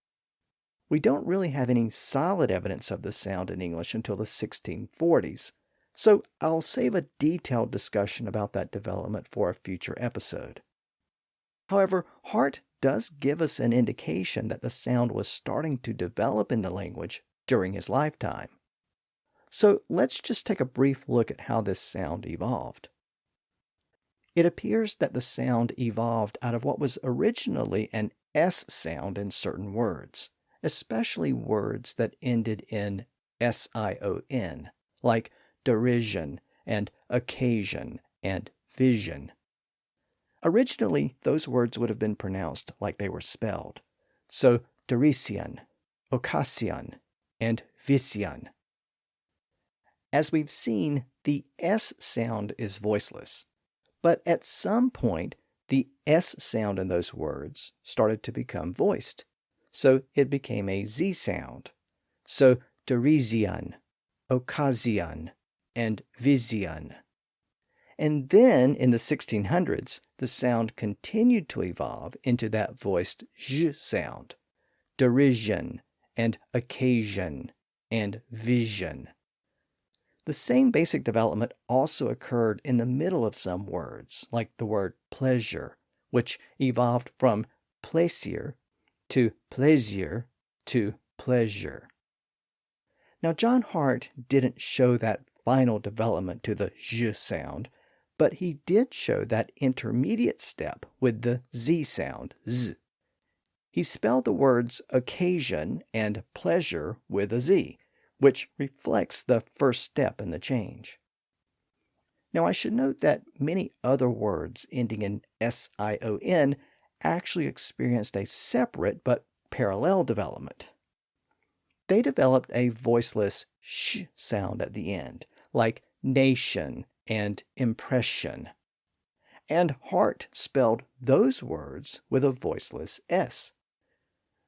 We don't really have any solid evidence of the sound in English until the 1640s, so I'll save a detailed discussion about that development for a future episode. However, Hart does give us an indication that the sound was starting to develop in the language during his lifetime. So let's just take a brief look at how this sound evolved. It appears that the sound evolved out of what was originally an S sound in certain words, especially words that ended in SION, like derision and occasion and vision. Originally, those words would have been pronounced like they were spelled. So, derision, occasion, and vision. As we've seen, the S sound is voiceless. But at some point, the S sound in those words started to become voiced. So it became a Z sound. So, derision, occasion, and vision. And then, in the 1600s, the sound continued to evolve into that voiced zh sound, derision, and occasion, and vision. The same basic development also occurred in the middle of some words, like the word pleasure, which evolved from plaisir to plaisir to pleasure. Now, John Hart didn't show that final development to the zh sound, but he did show that intermediate step with the Z sound, Z. He spelled the words occasion and pleasure with a Z, which reflects the first step in the change. Now, I should note that many other words ending in SION actually experienced a separate but parallel development. They developed a voiceless sh sound at the end, like nation and impression. And Hart spelled those words with a voiceless S.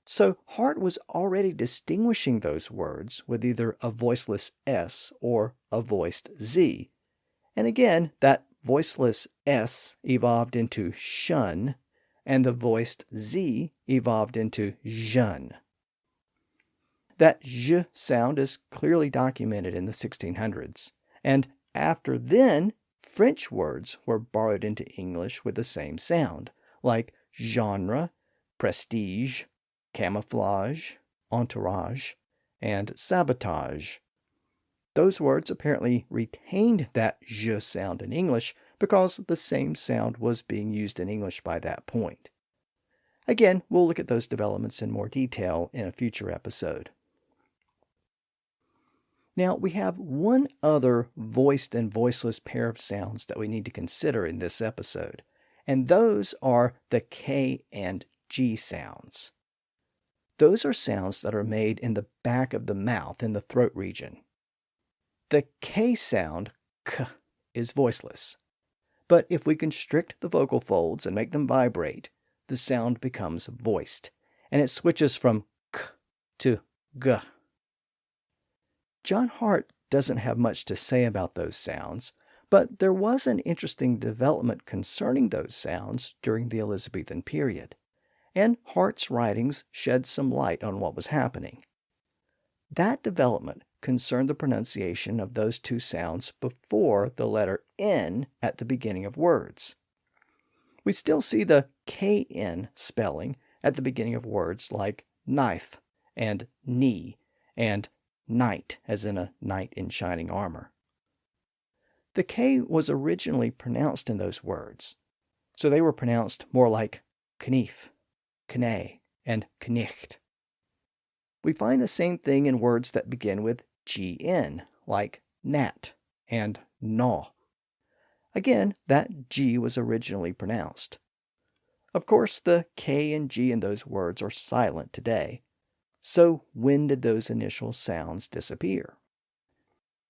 So Hart was already distinguishing those words with either a voiceless S or a voiced Z. And again, that voiceless S evolved into shun, and the voiced Z evolved into jeune. That zh sound is clearly documented in the 1600s, and after then, French words were borrowed into English with the same sound, like genre, prestige, camouflage, entourage, and sabotage. Those words apparently retained that zh sound in English because the same sound was being used in English by that point. Again, we'll look at those developments in more detail in a future episode. Now, we have one other voiced and voiceless pair of sounds that we need to consider in this episode, and those are the K and G sounds. Those are sounds that are made in the back of the mouth in the throat region. The K sound, K, is voiceless, but if we constrict the vocal folds and make them vibrate, the sound becomes voiced, and it switches from K to G. John Hart doesn't have much to say about those sounds, But there was an interesting development concerning those sounds during the Elizabethan period, and Hart's writings shed some light on what was happening. That development concerned the pronunciation of those two sounds before the letter N at the beginning of words. We still see the KN spelling at the beginning of words like knife and knee and knight, as in a knight in shining armor. The K was originally pronounced in those words, so they were pronounced more like knief, kne, and knicht. We find the same thing in words that begin with GN, like gnat and gnaw. Again, that G was originally pronounced. Of course, the K and G in those words are silent today. So when did those initial sounds disappear?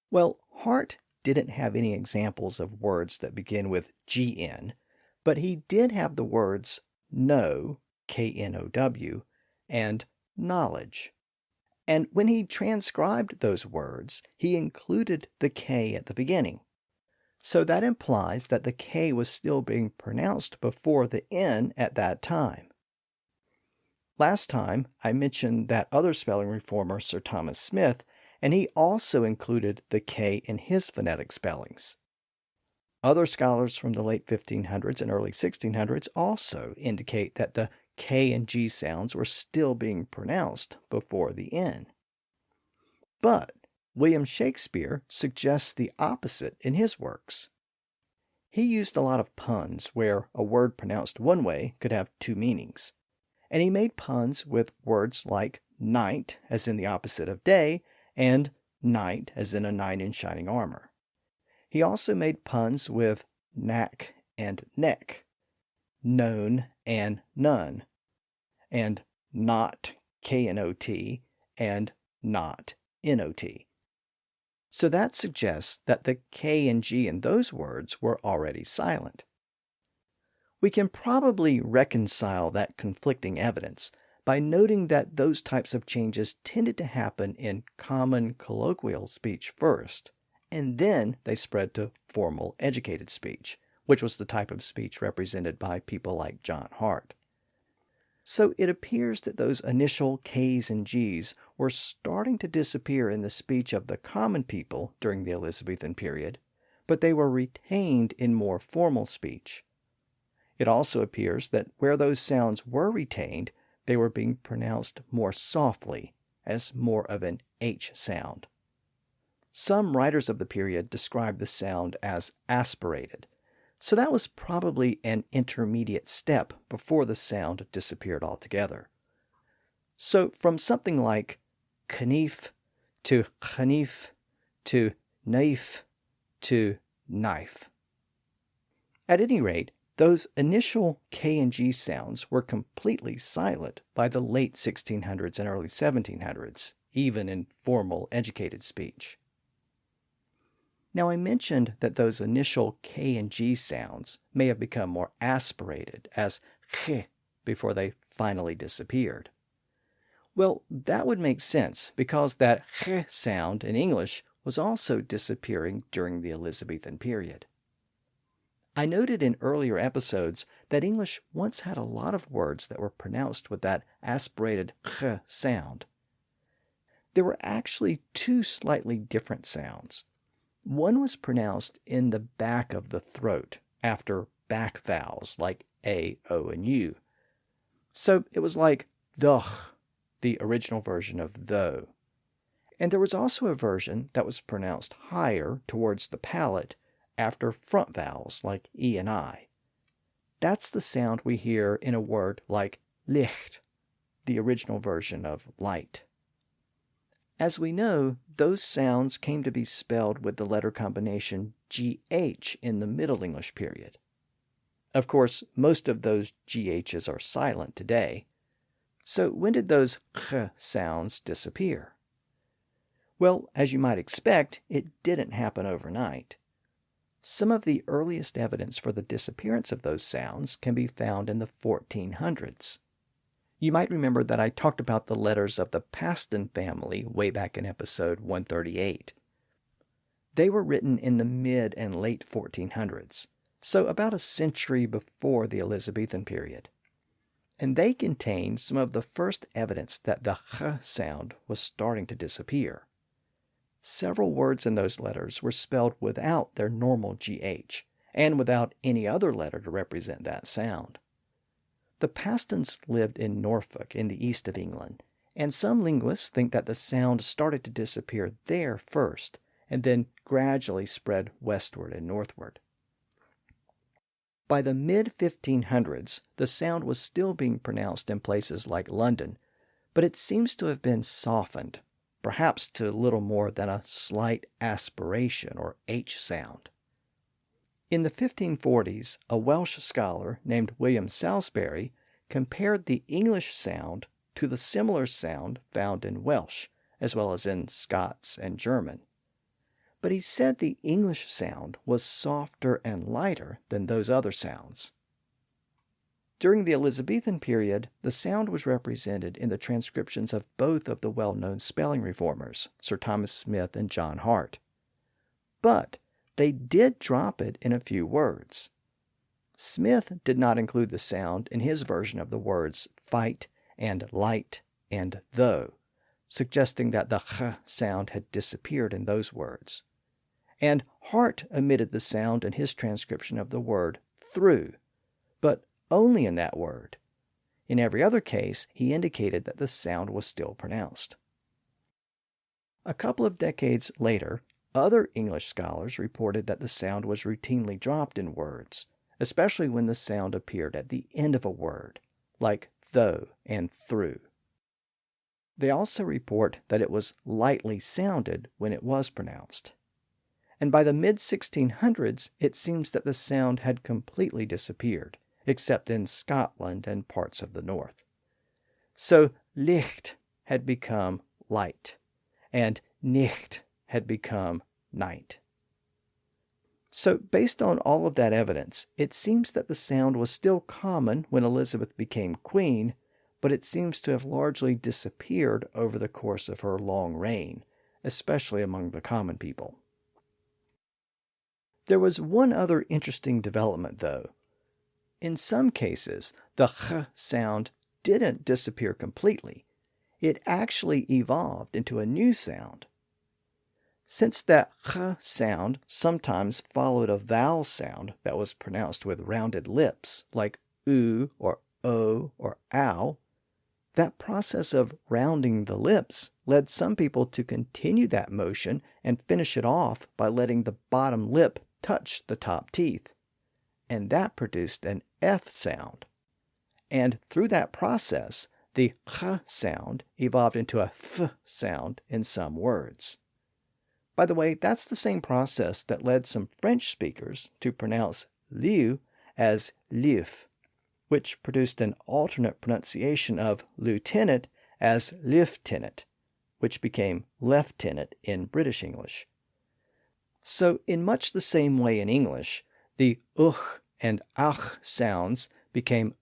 Well, Hart didn't have any examples of words that begin with GN, but he did have the words know, K-N-O-W, and knowledge. And when he transcribed those words, he included the K at the beginning. So that implies that the K was still being pronounced before the N at that time. Last time, I mentioned that other spelling reformer, Sir Thomas Smith, and he also included the K in his phonetic spellings. Other scholars from the late 1500s and early 1600s also indicate that the K and G sounds were still being pronounced before the N. But William Shakespeare suggests the opposite in his works. He used a lot of puns where a word pronounced one way could have two meanings, and he made puns with words like night, as in the opposite of day, and knight, as in a knight in shining armor. He also made puns with knack and neck, known and none, and not, K-N-O-T, and not, N-O-T. So that suggests that the K and G in those words were already silent. We can probably reconcile that conflicting evidence by noting that those types of changes tended to happen in common colloquial speech first, and then they spread to formal educated speech, which was the type of speech represented by people like John Hart. So it appears that those initial K's and G's were starting to disappear in the speech of the common people during the Elizabethan period, but they were retained in more formal speech. It also appears that where those sounds were retained, they were being pronounced more softly, as more of an H sound. Some writers of the period describe the sound as aspirated, so that was probably an intermediate step before the sound disappeared altogether. So from something like knief to knief to knife to knife. At any rate, those initial K and G sounds were completely silent by the late 1600s and early 1700s, even in formal educated speech. Now, I mentioned that those initial K and G sounds may have become more aspirated as ch before they finally disappeared. Well, that would make sense because that ch sound in English was also disappearing during the Elizabethan period. I noted in earlier episodes that English once had a lot of words that were pronounced with that aspirated ch sound. There were actually two slightly different sounds. One was pronounced in the back of the throat after back vowels like A, O, and U. So it was like though, the original version of though. And there was also a version that was pronounced higher towards the palate after front vowels like E and I. That's the sound we hear in a word like licht, the original version of light. As we know, those sounds came to be spelled with the letter combination GH in the Middle English period. Of course, most of those GHs are silent today. So when did those ch sounds disappear? Well, as you might expect, it didn't happen overnight. Some of the earliest evidence for the disappearance of those sounds can be found in the 1400s. You might remember that I talked about the letters of the Paston family way back in episode 138. They were written in the mid and late 1400s, so about a century before the Elizabethan period. And they contain some of the first evidence that the ch sound was starting to disappear. Several words in those letters were spelled without their normal GH, and without any other letter to represent that sound. The Pastons lived in Norfolk in the east of England, and some linguists think that the sound started to disappear there first, and then gradually spread westward and northward. By the mid-1500s, the sound was still being pronounced in places like London, but it seems to have been softened, perhaps to little more than a slight aspiration or H sound. In the 1540s, a Welsh scholar named William Salisbury compared the English sound to the similar sound found in Welsh, as well as in Scots and German. But he said the English sound was softer and lighter than those other sounds. During the Elizabethan period, the sound was represented in the transcriptions of both of the well-known spelling reformers, Sir Thomas Smith and John Hart. But they did drop it in a few words. Smith did not include the sound in his version of the words fight and light and though, suggesting that the ch sound had disappeared in those words. And Hart omitted the sound in his transcription of the word through, but only in that word. In every other case, he indicated that the sound was still pronounced. A couple of decades later, other English scholars reported that the sound was routinely dropped in words, especially when the sound appeared at the end of a word, like though and through. They also report that it was lightly sounded when it was pronounced. And by the mid-1600s, it seems that the sound had completely disappeared, except in Scotland and parts of the north. So licht had become light, and nicht had become night. So based on all of that evidence, it seems that the sound was still common when Elizabeth became queen, but it seems to have largely disappeared over the course of her long reign, especially among the common people. There was one other interesting development, though. In some cases, the ch sound didn't disappear completely. It actually evolved into a new sound. Since that ch sound sometimes followed a vowel sound that was pronounced with rounded lips, like oo or o or ow, that process of rounding the lips led some people to continue that motion and finish it off by letting the bottom lip touch the top teeth. And that produced an F sound. And through that process, the ch sound evolved into a f sound in some words. By the way, that's the same process that led some French speakers to pronounce lieu as lief, which produced an alternate pronunciation of lieutenant as lieutenant, which became lieutenant in British English. So in much the same way in English, the and ach sounds became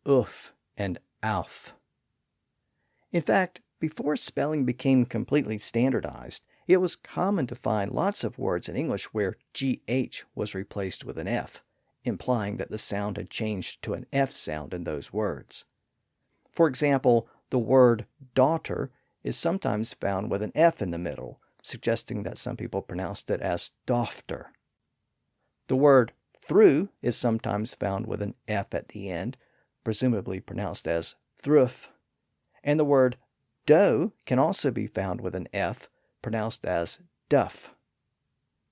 and auf. In fact, before spelling became completely standardized, it was common to find lots of words in English where GH was replaced with an F, implying that the sound had changed to an F sound in those words. For example, the word daughter is sometimes found with an F in the middle, suggesting that some people pronounced it as dofter. The word through is sometimes found with an F at the end, presumably pronounced as thruf. And the word dough can also be found with an F, pronounced as duff.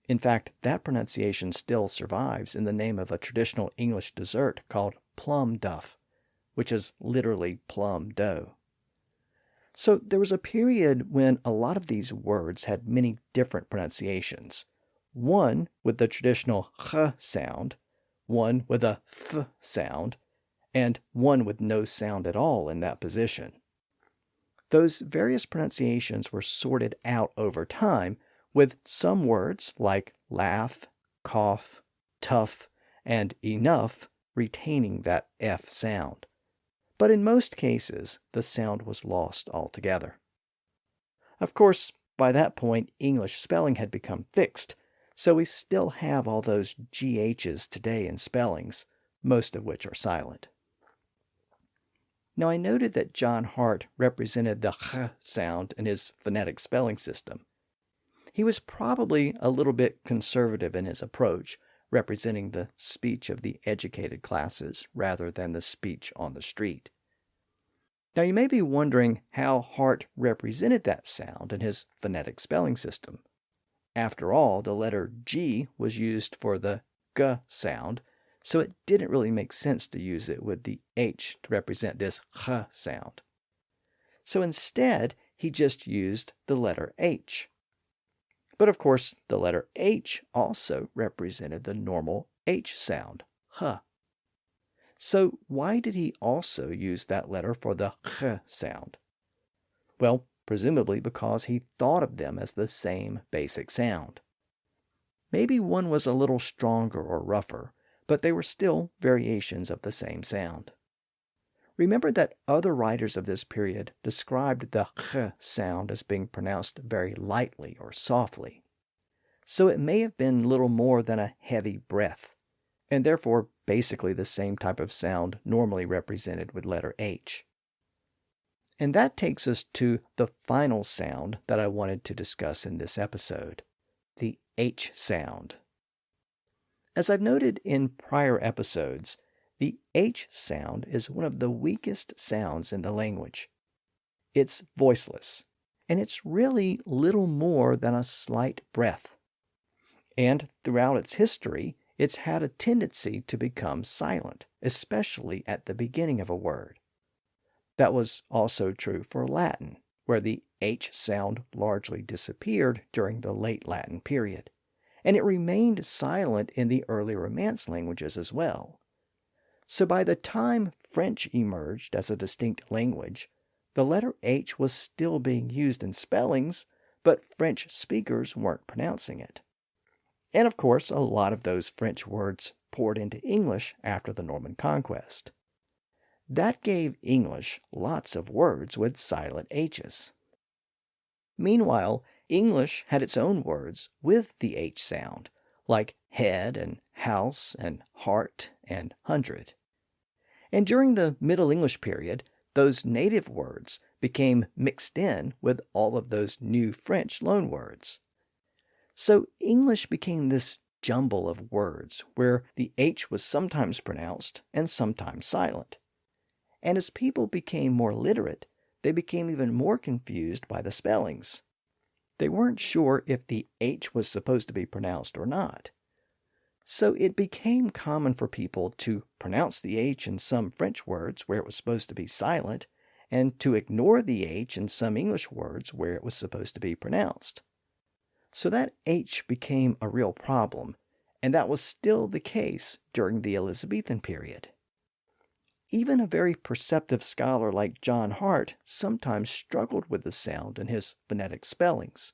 In fact, that pronunciation still survives in the name of a traditional English dessert called plum duff, which is literally plum dough. So there was a period when a lot of these words had many different pronunciations. One with the traditional ch sound, one with a th sound, and one with no sound at all in that position. Those various pronunciations were sorted out over time, with some words like laugh, cough, tough, and enough retaining that F sound. But in most cases, the sound was lost altogether. Of course, by that point, English spelling had become fixed, So we still have all those GHs today in spellings, most of which are silent. Now, I noted that John Hart represented the х sound in his phonetic spelling system. He was probably a little bit conservative in his approach, representing the speech of the educated classes rather than the speech on the street. Now, you may be wondering how Hart represented that sound in his phonetic spelling system. After all, the letter G was used for the G sound, so it didn't really make sense to use it with the H to represent this ch sound. So instead, he just used the letter H. But of course, the letter H also represented the normal H sound, h. So why did he also use that letter for the ch sound? Well, presumably because he thought of them as the same basic sound. Maybe one was a little stronger or rougher, but they were still variations of the same sound. Remember that other writers of this period described the ch sound as being pronounced very lightly or softly. So it may have been little more than a heavy breath, and therefore basically the same type of sound normally represented with letter H. And that takes us to the final sound that I wanted to discuss in this episode, the H sound. As I've noted in prior episodes, the H sound is one of the weakest sounds in the language. It's voiceless, and it's really little more than a slight breath. And throughout its history, it's had a tendency to become silent, especially at the beginning of a word. That was also true for Latin, where the H sound largely disappeared during the late Latin period, and it remained silent in the early Romance languages as well. So by the time French emerged as a distinct language, the letter H was still being used in spellings, but French speakers weren't pronouncing it. And of course, a lot of those French words poured into English after the Norman conquest. That gave English lots of words with silent H's. Meanwhile, English had its own words with the H sound, like head and house and heart and hundred. And during the Middle English period, those native words became mixed in with all of those new French loanwords. So English became this jumble of words where the H was sometimes pronounced and sometimes silent. And as people became more literate, they became even more confused by the spellings. They weren't sure if the H was supposed to be pronounced or not. So it became common for people to pronounce the H in some French words where it was supposed to be silent, and to ignore the H in some English words where it was supposed to be pronounced. So that H became a real problem, and that was still the case during the Elizabethan period. Even a very perceptive scholar like John Hart sometimes struggled with the sound in his phonetic spellings.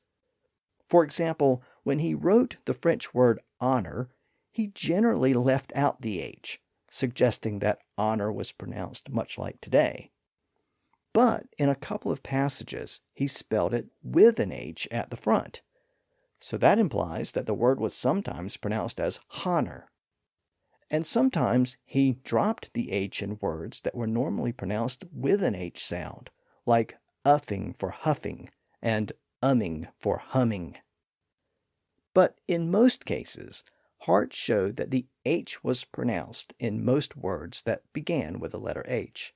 For example, when he wrote the French word honor, he generally left out the H, suggesting that honor was pronounced much like today. But in a couple of passages, he spelled it with an H at the front. So that implies that the word was sometimes pronounced as honor. And sometimes he dropped the H in words that were normally pronounced with an H sound, like uffing for huffing and umming for humming. But in most cases, Hart showed that the H was pronounced in most words that began with the letter H.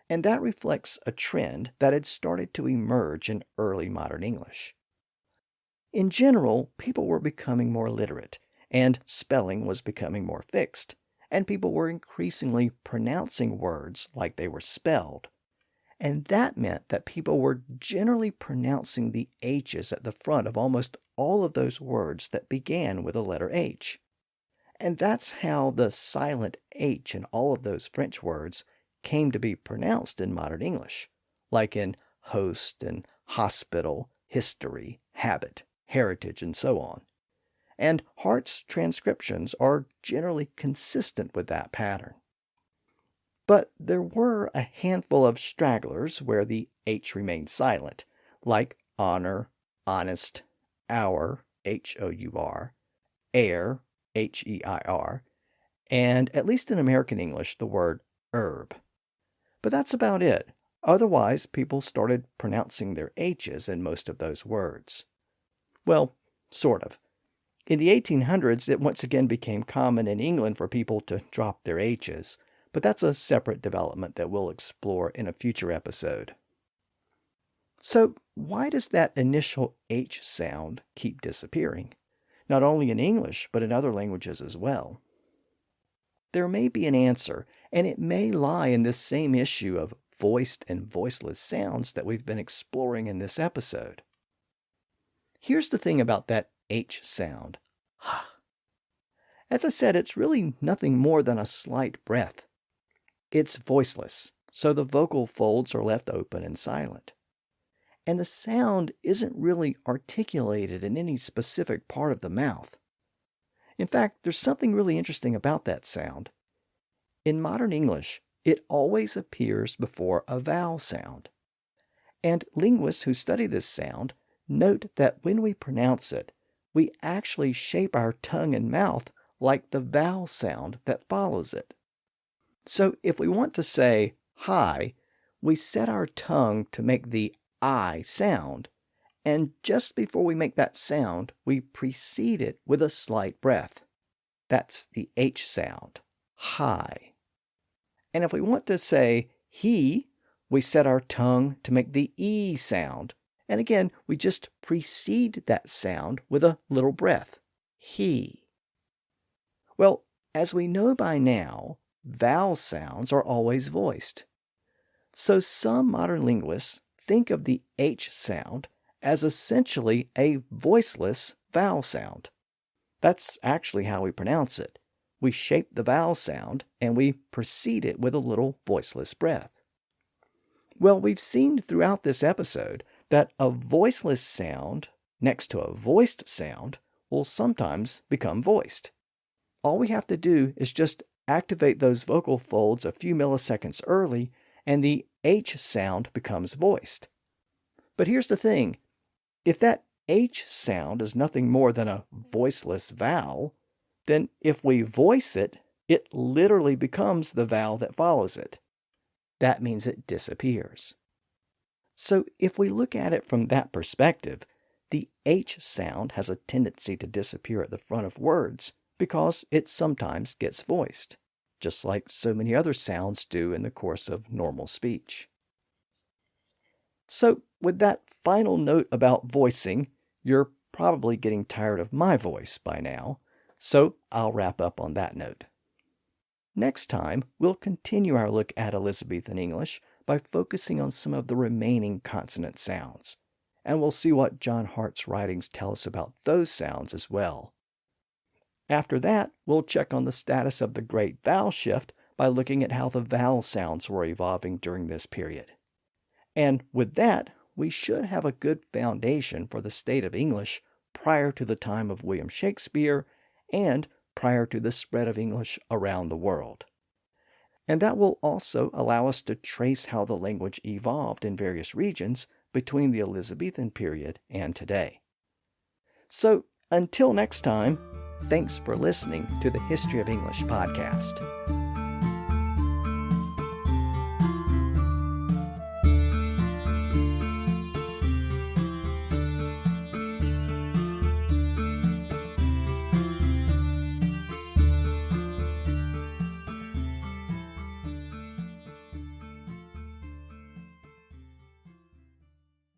And that reflects a trend that had started to emerge in early modern English. In general, people were becoming more literate, and spelling was becoming more fixed, and people were increasingly pronouncing words like they were spelled. And that meant that people were generally pronouncing the H's at the front of almost all of those words that began with a letter H. And that's how the silent H in all of those French words came to be pronounced in modern English, like in host and hospital, history, habit, heritage, and so on. And Hart's transcriptions are generally consistent with that pattern. But there were a handful of stragglers where the H remained silent, like honor, honest, hour, Hour, air, H-E-I-R, and at least in American English, the word herb. But that's about it. Otherwise, people started pronouncing their H's in most of those words. Well, sort of. In the 1800s, it once again became common in England for people to drop their H's, but that's a separate development that we'll explore in a future episode. So, why does that initial H sound keep disappearing? Not only in English, but in other languages as well. There may be an answer, and it may lie in this same issue of voiced and voiceless sounds that we've been exploring in this episode. Here's the thing about that H sound. As I said, it's really nothing more than a slight breath. It's voiceless, so the vocal folds are left open and silent. And the sound isn't really articulated in any specific part of the mouth. In fact, there's something really interesting about that sound. In modern English, it always appears before a vowel sound. And linguists who study this sound note that when we pronounce it, we actually shape our tongue and mouth like the vowel sound that follows it. So if we want to say hi, we set our tongue to make the I sound, and just before we make that sound, we precede it with a slight breath. That's the H sound, hi. And if we want to say he, we set our tongue to make the E sound, and again, we just precede that sound with a little breath, he. Well, as we know by now, vowel sounds are always voiced. So some modern linguists think of the H sound as essentially a voiceless vowel sound. That's actually how we pronounce it. We shape the vowel sound and we precede it with a little voiceless breath. Well, we've seen throughout this episode that a voiceless sound next to a voiced sound will sometimes become voiced. All we have to do is just activate those vocal folds a few milliseconds early and the H sound becomes voiced. But here's the thing. If that H sound is nothing more than a voiceless vowel, then if we voice it, it literally becomes the vowel that follows it. That means it disappears. So if we look at it from that perspective, the H sound has a tendency to disappear at the front of words because it sometimes gets voiced, just like so many other sounds do in the course of normal speech. So with that final note about voicing, you're probably getting tired of my voice by now, so I'll wrap up on that note. Next time, we'll continue our look at Elizabethan English by focusing on some of the remaining consonant sounds, and we'll see what John Hart's writings tell us about those sounds as well. After that, we'll check on the status of the great vowel shift by looking at how the vowel sounds were evolving during this period. And with that, we should have a good foundation for the state of English prior to the time of William Shakespeare and prior to the spread of English around the world. And that will also allow us to trace how the language evolved in various regions between the Elizabethan period and today. So, until next time, thanks for listening to the History of English podcast.